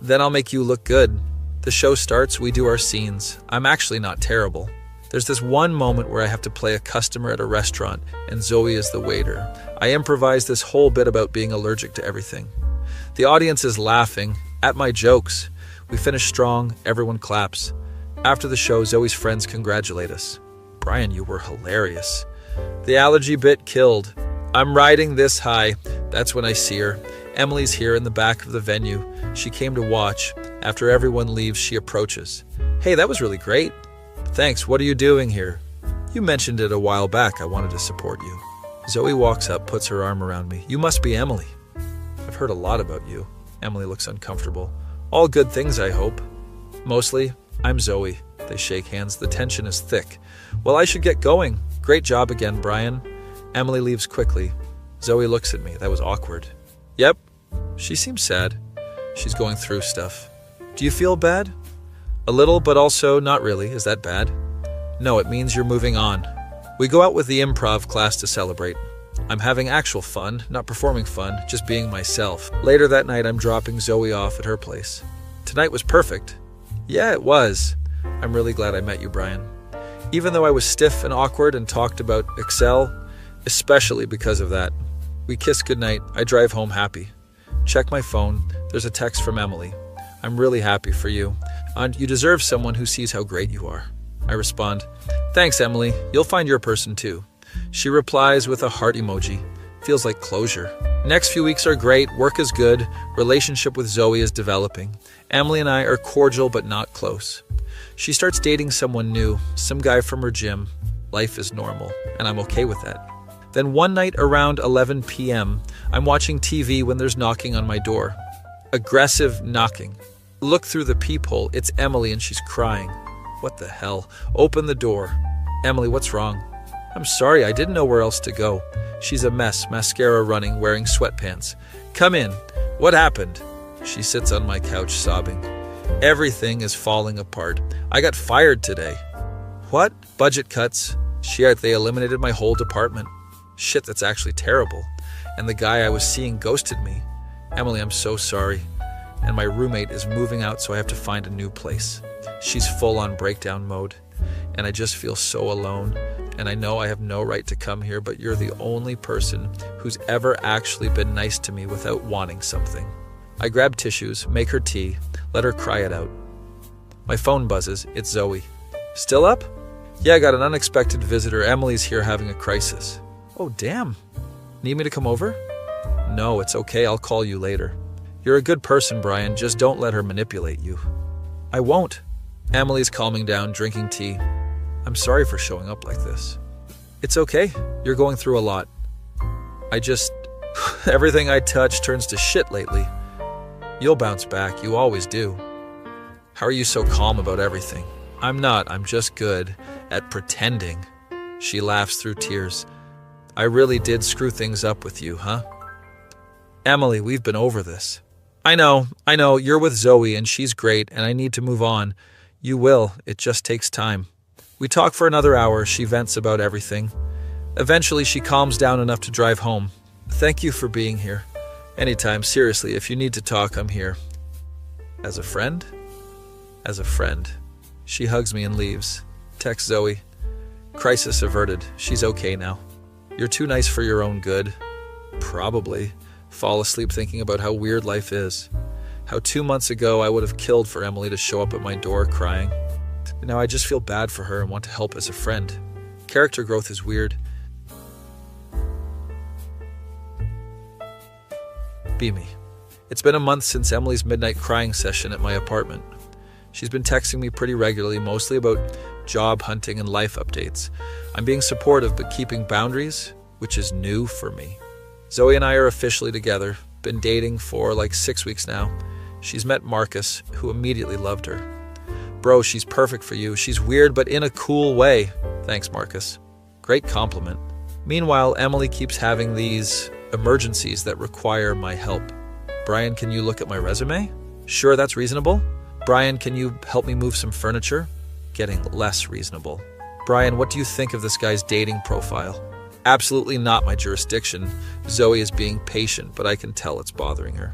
Then I'll make you look good. The show starts, we do our scenes. I'm actually not terrible. There's this one moment where I have to play a customer at a restaurant, and Zoe is the waiter. I improvise this whole bit about being allergic to everything. The audience is laughing at my jokes. We finish strong, everyone claps. After the show, Zoe's friends congratulate us. Brian, you were hilarious. The allergy bit killed. I'm riding this high. That's when I see her. Emily's here in the back of the venue. She came to watch. After everyone leaves, she approaches. Hey, that was really great. Thanks, what are you doing here? You mentioned it a while back. I wanted to support you. Zoe walks up, puts her arm around me. You must be Emily. I've heard a lot about you. Emily looks uncomfortable. All good things, I hope. Mostly, I'm Zoe. They shake hands. The tension is thick. Well, I should get going. Great job again, Brian. Emily leaves quickly. Zoe looks at me. That was awkward. Yep. She seems sad. She's going through stuff. Do you feel bad? A little, but also not really. Is that bad? No, it means you're moving on. We go out with the improv class to celebrate. I'm having actual fun, not performing fun, just being myself. Later that night, I'm dropping Zoe off at her place. Tonight was perfect. Yeah, it was. I'm really glad I met you, Brian. Even though I was stiff and awkward and talked about Excel, especially because of that. We kiss goodnight. I drive home happy. Check my phone. There's a text from Emily. I'm really happy for you. And you deserve someone who sees how great you are. I respond, thanks, Emily. You'll find your person too. She replies with a heart emoji. Feels like closure. Next few weeks are great. Work is good. Relationship with Zoe is developing. Emily and I are cordial but not close. She starts dating someone new, some guy from her gym. Life is normal, and I'm okay with that. Then one night around 11 p.m., I'm watching TV when there's knocking on my door. Aggressive knocking. Look through the peephole. It's Emily and she's crying. What the hell? Open the door. Emily, what's wrong? I'm sorry, I didn't know where else to go. She's a mess, mascara running, wearing sweatpants. Come in. What happened? She sits on my couch sobbing. Everything is falling apart. I got fired today. What? Budget cuts. Shit, they eliminated my whole department. Shit, that's actually terrible. And the guy I was seeing ghosted me. Emily, I'm so sorry. And my roommate is moving out, so I have to find a new place. She's full on breakdown mode. And I just feel so alone. And I know I have no right to come here, but you're the only person who's ever actually been nice to me without wanting something. I grab tissues, make her tea, let her cry it out. My phone buzzes. It's Zoe. Still up? Yeah, I got an unexpected visitor. Emily's here having a crisis. Oh, damn. Need me to come over? No, it's okay. I'll call you later. You're a good person, Brian. Just don't let her manipulate you. I won't. Emily's calming down, drinking tea. I'm sorry for showing up like this. It's okay. You're going through a lot. Everything I touch turns to shit lately. You'll bounce back. You always do. How are you so calm about everything? I'm not. I'm just good at pretending. She laughs through tears. I really did screw things up with you, huh? Emily, we've been over this. I know. You're with Zoe and she's great and I need to move on. You will. It just takes time. We talk for another hour. She vents about everything. Eventually, she calms down enough to drive home. Thank you for being here. Anytime, seriously, if you need to talk, I'm here. As a friend? As a friend. She hugs me and leaves. Text Zoe. Crisis averted. She's okay now. You're too nice for your own good. Probably. Fall asleep thinking about how weird life is. How 2 months ago I would have killed for Emily to show up at my door crying. Now I just feel bad for her and want to help as a friend. Character growth is weird. Be me. It's been a month since Emily's midnight crying session at my apartment. She's been texting me pretty regularly, mostly about job hunting and life updates. I'm being supportive but keeping boundaries, which is new for me. Zoe and I are officially together, been dating for like 6 weeks now. She's met Marcus, who immediately loved her. Bro, she's perfect for you. She's weird but in a cool way. Thanks, Marcus. Great compliment. Meanwhile, Emily keeps having these emergencies that require my help. Brian, can you look at my resume? Sure, that's reasonable. Brian, can you help me move some furniture? Getting less reasonable. Brian, what do you think of this guy's dating profile? Absolutely not my jurisdiction. Zoe is being patient, but I can tell it's bothering her.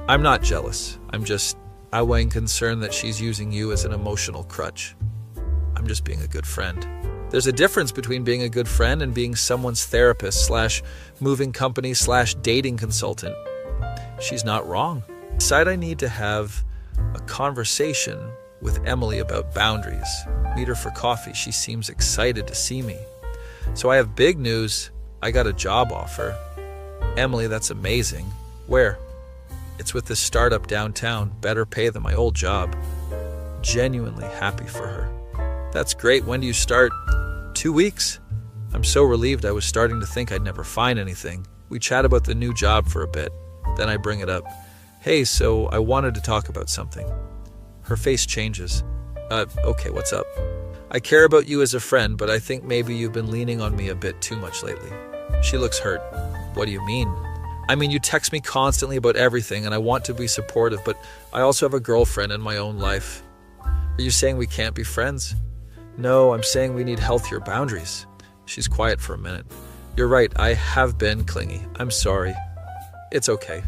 I'm not jealous. I'm just outweighing concern that she's using you as an emotional crutch. I'm just being a good friend. There's a difference between being a good friend and being someone's therapist / moving company / dating consultant. She's not wrong. I decide I need to have a conversation with Emily about boundaries. Meet her for coffee. She seems excited to see me. So I have big news. I got a job offer. Emily, that's amazing. Where? It's with this startup downtown. Better pay than my old job. Genuinely happy for her. That's great. When do you start? 2 weeks? I'm so relieved. I was starting to think I'd never find anything. We chat about the new job for a bit. Then I bring it up. Hey, so I wanted to talk about something. Her face changes. Okay, what's up? I care about you as a friend, but I think maybe you've been leaning on me a bit too much lately. She looks hurt. What do you mean? I mean, you text me constantly about everything, and I want to be supportive, but I also have a girlfriend in my own life. Are you saying we can't be friends? No, I'm saying we need healthier boundaries. She's quiet for a minute. You're right, I have been clingy. I'm sorry. It's okay.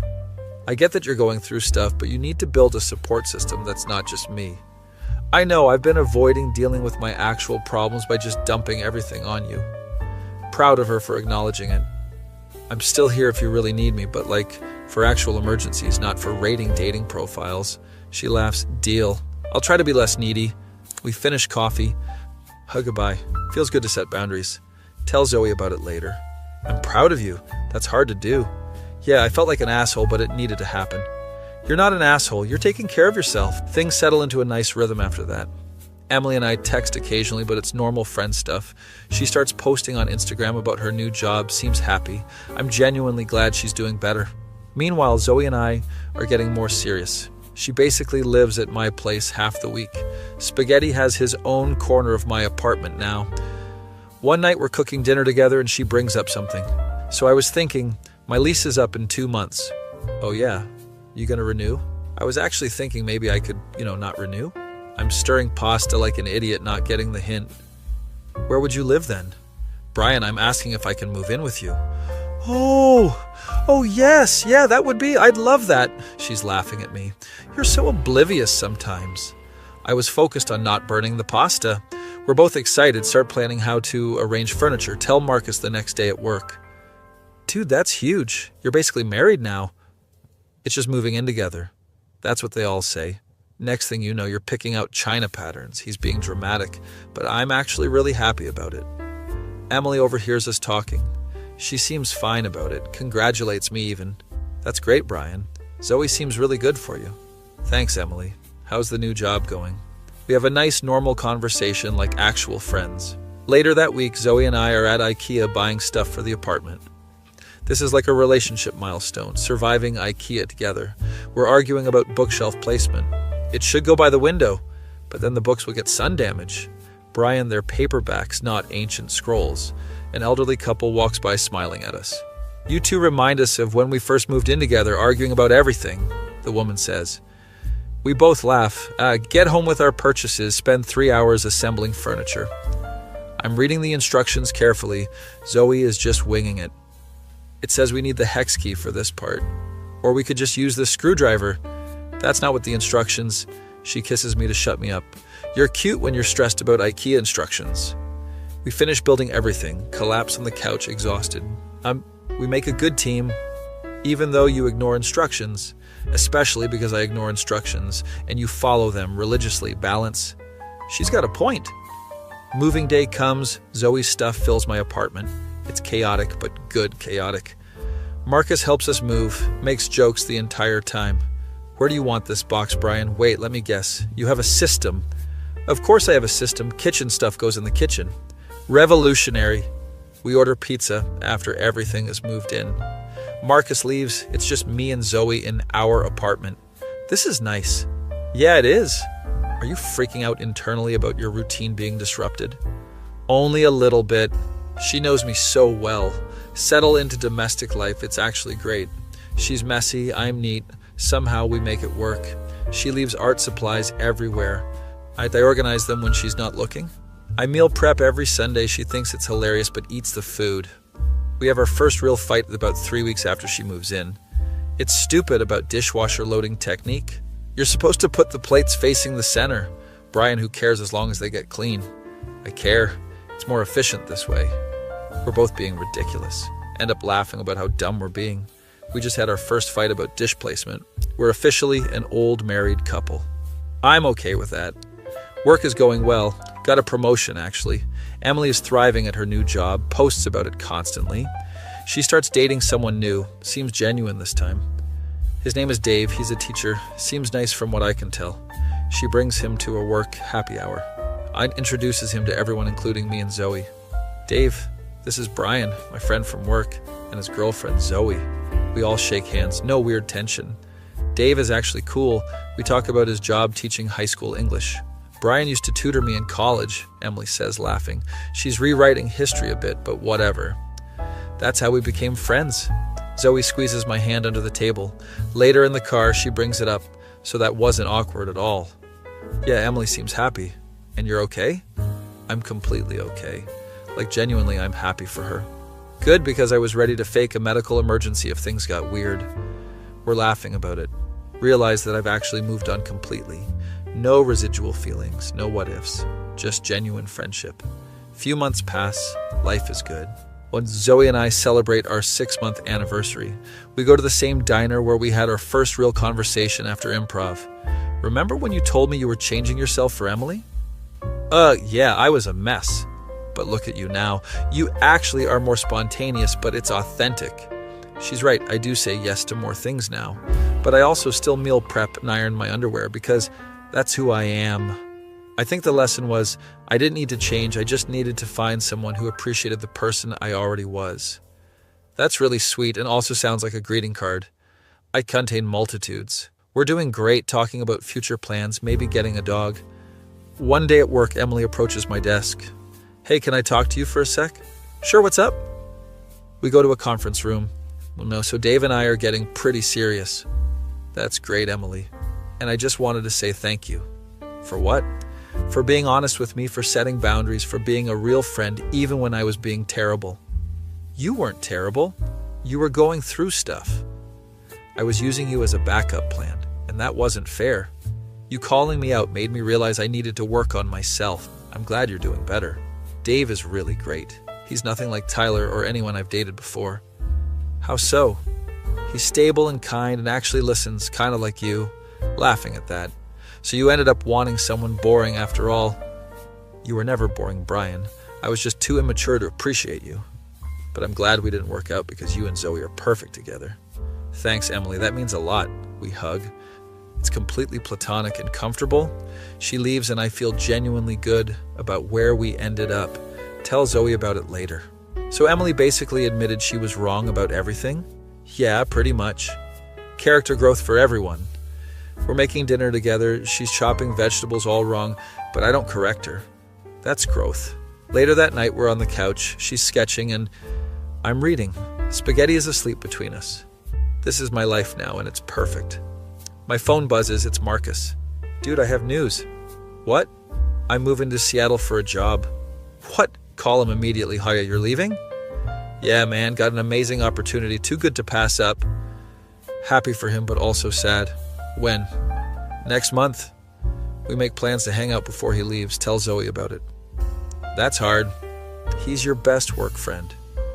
I get that you're going through stuff, but you need to build a support system that's not just me. I know I've been avoiding dealing with my actual problems by just dumping everything on you. Proud of her for acknowledging it. I'm still here if you really need me, but for actual emergencies, not for rating dating profiles. She laughs. Deal. I'll try to be less needy. We finish coffee. Hug goodbye. Feels good to set boundaries. Tell Zoe about it later. I'm proud of you. That's hard to do. Yeah, I felt like an asshole, but it needed to happen. You're not an asshole. You're taking care of yourself. Things settle into a nice rhythm after that. Emily and I text occasionally, but it's normal friend stuff. She starts posting on Instagram about her new job, seems happy. I'm genuinely glad she's doing better. Meanwhile, Zoe and I are getting more serious. She basically lives at my place half the week. Spaghetti has his own corner of my apartment now. One night we're cooking dinner together and she brings up something. So I was thinking, my lease is up in 2 months. Oh yeah, you gonna renew? I was actually thinking maybe I could, not renew. I'm stirring pasta like an idiot, not getting the hint. Where would you live then? Brian, I'm asking if I can move in with you. Oh yes, yeah, that would be, I'd love that. She's laughing at me. You're so oblivious sometimes. I was focused on not burning the pasta. We're both excited, start planning how to arrange furniture, tell Marcus the next day at work. Dude, that's huge. You're basically married now. It's just moving in together. That's what they all say. Next thing you know, you're picking out china patterns. He's being dramatic, but I'm actually really happy about it. Emily overhears us talking. She seems fine about it, congratulates me even. That's great, Brian. Zoe seems really good for you. Thanks, Emily. How's the new job going? We have a nice, normal conversation like actual friends. Later that week, Zoe and I are at IKEA buying stuff for the apartment. This is like a relationship milestone, surviving IKEA together. We're arguing about bookshelf placement. It should go by the window, but then the books will get sun damage. Brian, they're paperbacks, not ancient scrolls. An elderly couple walks by smiling at us. You two remind us of when we first moved in together, arguing about everything, the woman says. We both laugh. Get home with our purchases, spend 3 hours assembling furniture. I'm reading the instructions carefully. Zoe is just winging it. It says we need the hex key for this part. Or we could just use the screwdriver. That's not what the instructions. She kisses me to shut me up. You're cute when you're stressed about IKEA instructions. We finish building everything, collapse on the couch exhausted. We make a good team, even though you ignore instructions, especially because I ignore instructions, and you follow them religiously. Balance. She's got a point. Moving day comes, Zoe's stuff fills my apartment. It's chaotic, but good chaotic. Marcus helps us move, makes jokes the entire time. Where do you want this box, Brian? Wait, let me guess. You have a system. Of course I have a system. Kitchen stuff goes in the kitchen. Revolutionary. We order pizza after everything is moved in. Marcus leaves. It's just me and Zoe in our apartment. This is nice. Yeah, it is. Are you freaking out internally about your routine being disrupted? Only a little bit. She knows me so well. Settle into domestic life. It's actually great. She's messy. I'm neat. Somehow we make it work. She leaves art supplies everywhere. I organize them when she's not looking. I meal prep every Sunday. She thinks it's hilarious but eats the food. We have our first real fight about 3 weeks after she moves in. It's stupid about dishwasher loading technique. You're supposed to put the plates facing the center. Brian, who cares as long as they get clean? I care. It's more efficient this way. We're both being ridiculous. End up laughing about how dumb we're being. We just had our first fight about dish placement. We're officially an old married couple. I'm okay with that. Work is going well. Got a promotion, actually. Emily is thriving at her new job, posts about it constantly. She starts dating someone new. Seems genuine this time. His name is Dave. He's a teacher. Seems nice from what I can tell. She brings him to a work happy hour. Introduces him to everyone, including me and Zoe. Dave, this is Brian, my friend from work, and his girlfriend, Zoe. We all shake hands. No weird tension. Dave is actually cool. We talk about his job teaching high school English. Brian used to tutor me in college, Emily says, laughing. She's rewriting history a bit, but whatever. That's how we became friends. Zoe squeezes my hand under the table. Later in the car, she brings it up, so that wasn't awkward at all. Yeah, Emily seems happy. And you're okay? I'm completely okay. Like, genuinely, I'm happy for her. Good, because I was ready to fake a medical emergency if things got weird. We're laughing about it. Realize that I've actually moved on completely. No residual feelings, no what-ifs. Just genuine friendship. Few months pass. Life is good. When Zoe and I celebrate our 6-month anniversary, we go to the same diner where we had our first real conversation after improv. Remember when you told me you were changing yourself for Emily? Yeah, I was a mess. But look at you now. You actually are more spontaneous, but it's authentic. She's right, I do say yes to more things now. But I also still meal prep and iron my underwear because that's who I am. I think the lesson was I didn't need to change, I just needed to find someone who appreciated the person I already was. That's really sweet and also sounds like a greeting card. I contain multitudes. We're doing great, talking about future plans, maybe getting a dog. One day at work, Emily approaches my desk. Hey, can I talk to you for a sec? Sure, what's up? We go to a conference room. Well, no, so Dave and I are getting pretty serious. That's great, Emily. And I just wanted to say thank you. For what? For being honest with me, for setting boundaries, for being a real friend even when I was being terrible. You weren't terrible. You were going through stuff. I was using you as a backup plan, and that wasn't fair. You calling me out made me realize I needed to work on myself. I'm glad you're doing better. Dave is really great. He's nothing like Tyler or anyone I've dated before. How so? He's stable and kind and actually listens, kind of like you. Laughing at that. So you ended up wanting someone boring after all. You were never boring, Brian. I was just too immature to appreciate you. But I'm glad we didn't work out because you and Zoe are perfect together. Thanks, Emily. That means a lot. We hug. It's completely platonic and comfortable. She leaves and I feel genuinely good about where we ended up. Tell Zoe about it later. So Emily basically admitted she was wrong about everything? Yeah, pretty much. Character growth for everyone. We're making dinner together. She's chopping vegetables all wrong, but I don't correct her. That's growth. Later that night, we're on the couch. She's sketching and I'm reading. Spaghetti is asleep between us. This is my life now and it's perfect. My phone buzzes. It's Marcus. Dude, I have news. What? I'm moving to Seattle for a job. What? Call him immediately. Hiya, you're leaving? Yeah, man. Got an amazing opportunity. Too good to pass up. Happy for him, but also sad. When? Next month. We make plans to hang out before he leaves. Tell Zoe about it. That's hard. He's your best work friend.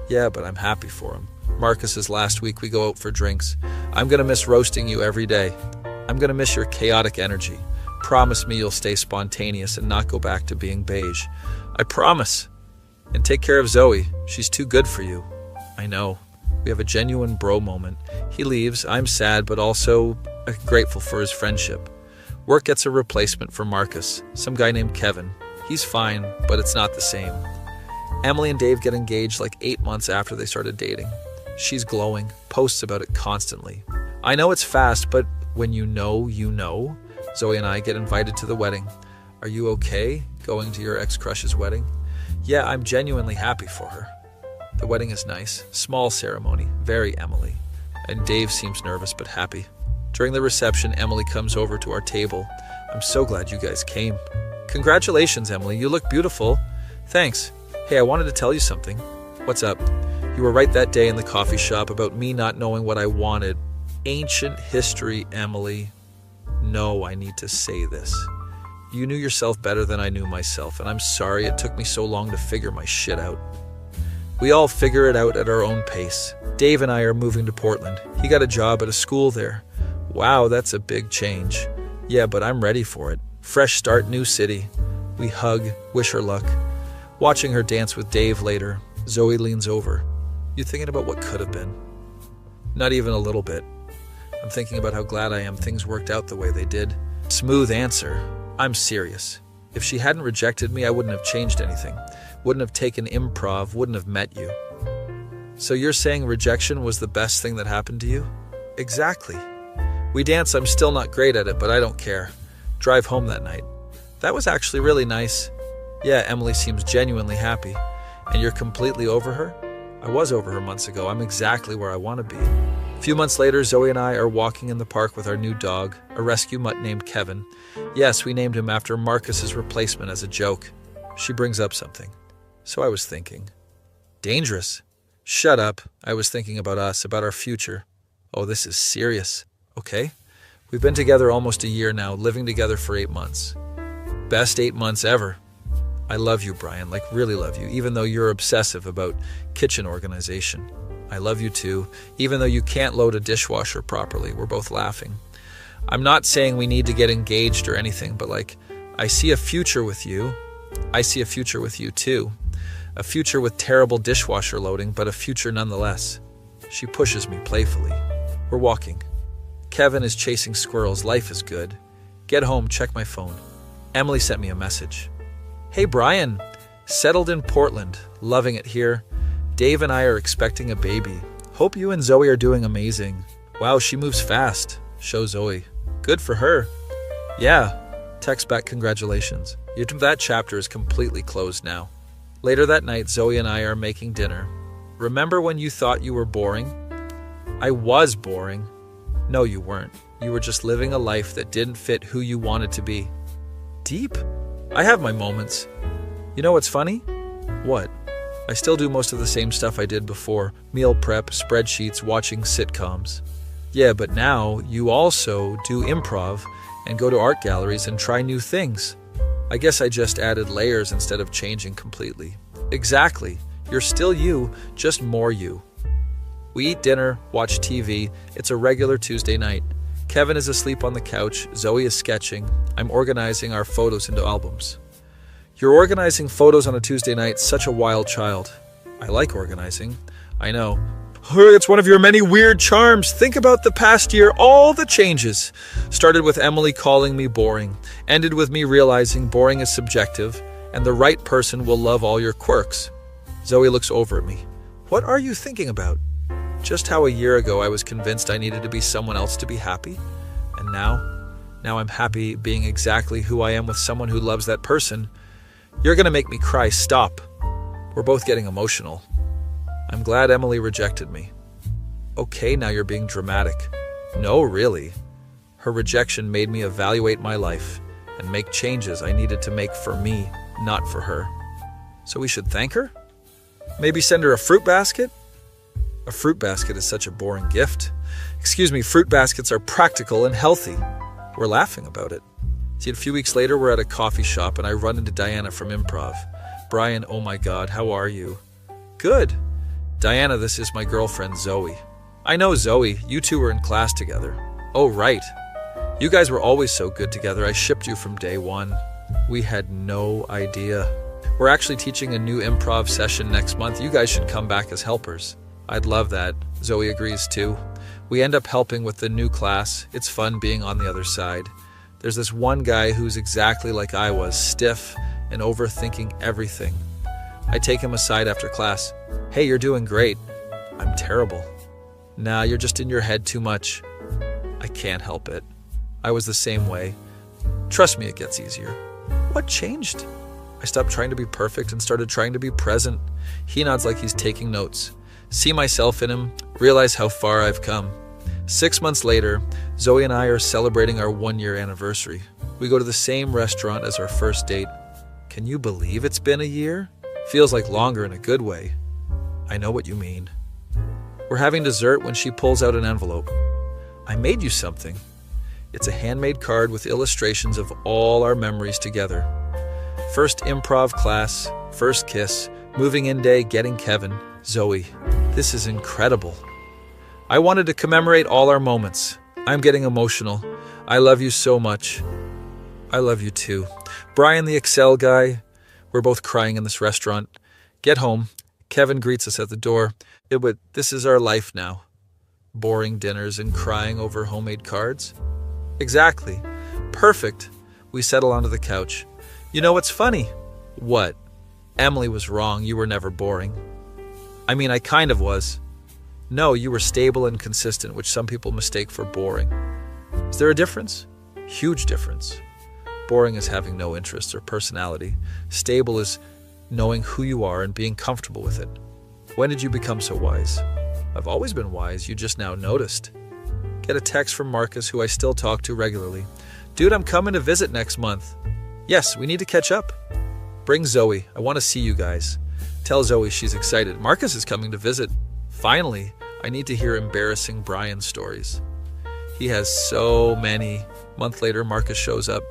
Yeah, but I'm happy for him. Marcus's last week we go out for drinks. I'm gonna miss roasting you every day. I'm gonna miss your chaotic energy. Promise me you'll stay spontaneous and not go back to being beige. I promise. And take care of Zoe. She's too good for you. I know. We have a genuine bro moment. He leaves. I'm sad, but also grateful for his friendship. Work gets a replacement for Marcus, some guy named Kevin. He's fine, but it's not the same. Emily and Dave get engaged like 8 months after they started dating. She's glowing, posts about it constantly. I know it's fast, but when you know, you know. Zoe and I get invited to the wedding. Are you okay going to your ex-crush's wedding? Yeah, I'm genuinely happy for her. The wedding is nice, small ceremony, very Emily. And Dave seems nervous but happy. During the reception, Emily comes over to our table. I'm so glad you guys came. Congratulations, Emily. You look beautiful. Thanks. Hey, I wanted to tell you something. What's up? You were right that day in the coffee shop about me not knowing what I wanted. Ancient history, Emily. No, I need to say this. You knew yourself better than I knew myself, and I'm sorry it took me so long to figure my shit out. We all figure it out at our own pace. Dave and I are moving to Portland. He got a job at a school there. Wow, that's a big change. Yeah, but I'm ready for it. Fresh start, new city. We hug, wish her luck. Watching her dance with Dave later, Zoe leans over. You thinking about what could have been? Not even a little bit. I'm thinking about how glad I am things worked out the way they did. Smooth answer. I'm serious. If she hadn't rejected me, I wouldn't have changed anything. Wouldn't have taken improv, wouldn't have met you. So you're saying rejection was the best thing that happened to you? Exactly. We dance, I'm still not great at it, but I don't care. Drive home that night. That was actually really nice. Yeah, Emily seems genuinely happy. And you're completely over her? I was over her months ago. I'm exactly where I want to be. A few months later, Zoe and I are walking in the park with our new dog, a rescue mutt named Kevin. Yes, we named him after Marcus's replacement as a joke. She brings up something. So I was thinking. Dangerous. Shut up. I was thinking about us, about our future. Oh, this is serious. Okay. We've been together almost a year now, living together for 8 months. Best 8 months ever. I love you, Brian, like really love you, even though you're obsessive about kitchen organization. I love you too, even though you can't load a dishwasher properly. We're both laughing. I'm not saying we need to get engaged or anything, but I see a future with you. I see a future with you too. A future with terrible dishwasher loading, but a future nonetheless. She pushes me playfully. We're walking. Kevin is chasing squirrels. Life is good. Get home, check my phone. Emily sent me a message. Hey, Brian. Settled in Portland. Loving it here. Dave and I are expecting a baby. Hope you and Zoe are doing amazing. Wow, she moves fast. Show Zoe. Good for her. Yeah. Text back congratulations. That chapter is completely closed now. Later that night, Zoe and I are making dinner. Remember when you thought you were boring? I was boring. No, you weren't. You were just living a life that didn't fit who you wanted to be. Deep? I have my moments. You know what's funny? What? I still do most of the same stuff I did before. Meal prep, spreadsheets, watching sitcoms. Yeah, but now you also do improv and go to art galleries and try new things. I guess I just added layers instead of changing completely. Exactly. You're still you, just more you. We eat dinner, watch TV. It's a regular Tuesday night. Kevin is asleep on the couch. Zoe is sketching. I'm organizing our photos into albums. You're organizing photos on a Tuesday night, such a wild child. I like organizing. I know. It's one of your many weird charms. Think about the past year, all the changes. Started with Emily calling me boring. Ended with me realizing boring is subjective, and the right person will love all your quirks. Zoe looks over at me. What are you thinking about? Just how a year ago I was convinced I needed to be someone else to be happy. And now I'm happy being exactly who I am with someone who loves that person. You're gonna make me cry. Stop. We're both getting emotional. I'm glad Emily rejected me. Okay, now you're being dramatic. No, really. Her rejection made me evaluate my life and make changes I needed to make for me, not for her. So we should thank her? Maybe send her a fruit basket? A fruit basket is such a boring gift. Excuse me, fruit baskets are practical and healthy. We're laughing about it. See, a few weeks later, we're at a coffee shop and I run into Diana from improv. Brian, oh my God, how are you? Good. Diana, this is my girlfriend, Zoe. I know Zoe, you two were in class together. Oh, right. You guys were always so good together. I shipped you from day one. We had no idea. We're actually teaching a new improv session next month. You guys should come back as helpers. I'd love that. Zoe agrees too. We end up helping with the new class. It's fun being on the other side. There's this one guy who's exactly like I was, stiff and overthinking everything. I take him aside after class. Hey, you're doing great. I'm terrible. Nah, you're just in your head too much. I can't help it. I was the same way. Trust me, it gets easier. What changed? I stopped trying to be perfect and started trying to be present. He nods like he's taking notes. See myself in him, realize how far I've come. 6 months later, Zoe and I are celebrating our 1-year anniversary. We go to the same restaurant as our first date. Can you believe it's been a year? Feels like longer in a good way. I know what you mean. We're having dessert when she pulls out an envelope. I made you something. It's a handmade card with illustrations of all our memories together. First improv class, first kiss, moving in day, getting Kevin, Zoe. This is incredible. I wanted to commemorate all our moments. I'm getting emotional. I love you so much. I love you too. Brian, the Excel guy. We're both crying in this restaurant. Get home. Kevin greets us at the door. This is our life now. Boring dinners and crying over homemade cards. Exactly. Perfect. We settle onto the couch. You know what's funny? What? Emily was wrong. You were never boring. I mean, I kind of was. No, you were stable and consistent, which some people mistake for boring. Is there a difference? Huge difference. Boring is having no interests or personality. Stable is knowing who you are and being comfortable with it. When did you become so wise? I've always been wise, you just now noticed. Get a text from Marcus, who I still talk to regularly. Dude, I'm coming to visit next month. Yes, we need to catch up. Bring Zoe. I want to see you guys. Tell Zoe she's excited. Marcus is coming to visit. Finally, I need to hear embarrassing Brian stories. He has so many. A month later, Marcus shows up.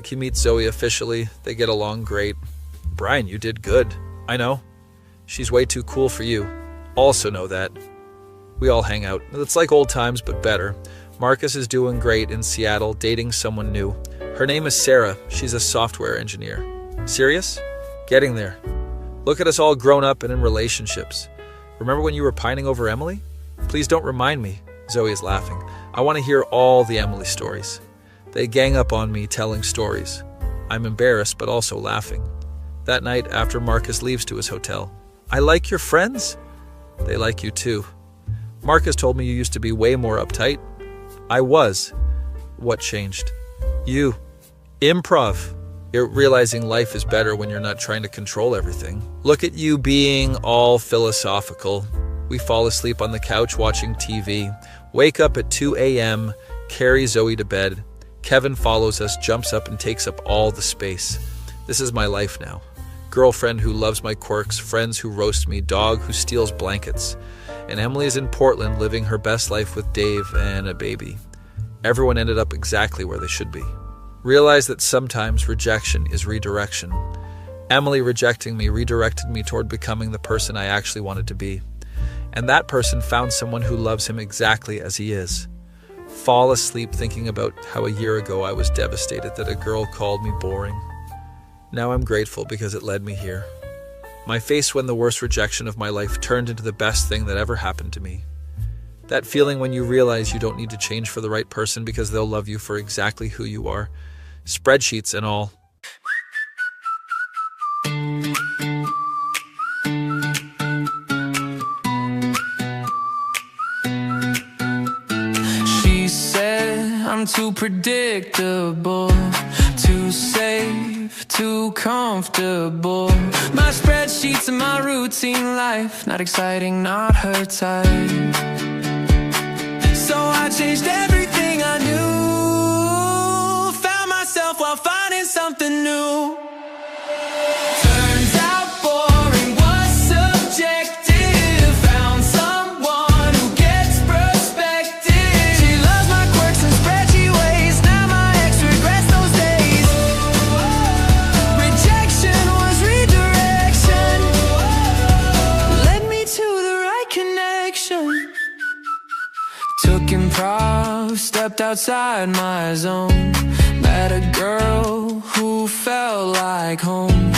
He meets Zoe officially. They get along great. Brian, you did good. I know. She's way too cool for you. Also know that. We all hang out. It's like old times, but better. Marcus is doing great in Seattle, dating someone new. Her name is Sarah. She's a software engineer. Serious? Getting there. Look at us all grown up and in relationships. Remember when you were pining over Emily? Please don't remind me. Zoe is laughing. I want to hear all the Emily stories. They gang up on me telling stories. I'm embarrassed, but also laughing. That night, after Marcus leaves to his hotel, I like your friends. They like you too. Marcus told me you used to be way more uptight. I was. What changed? You. Improv. You're realizing life is better when you're not trying to control everything. Look at you being all philosophical. We fall asleep on the couch watching TV, wake up at 2 a.m., carry Zoe to bed. Kevin follows us, jumps up and takes up all the space. This is my life now. Girlfriend who loves my quirks, friends who roast me, dog who steals blankets. And Emily is in Portland living her best life with Dave and a baby. Everyone ended up exactly where they should be. Realize that sometimes rejection is redirection. Emily rejecting me redirected me toward becoming the person I actually wanted to be. And that person found someone who loves him exactly as he is. Fall asleep thinking about how a year ago I was devastated that a girl called me boring. Now I'm grateful because it led me here. My face when the worst rejection of my life turned into the best thing that ever happened to me. That feeling when you realize you don't need to change for the right person because they'll love you for exactly who you are. Spreadsheets and all. She said I'm too predictable, too safe, too comfortable. My spreadsheets and my routine life, not exciting, not her type. So I changed everything I knew, found myself while finding something new. Turns out boring was subjective, found someone who gets perspective. She loves my quirks and spreadsheet ways, now my ex regrets those days. Rejection was redirect. you stepped outside my zone. Met a girl who felt like home.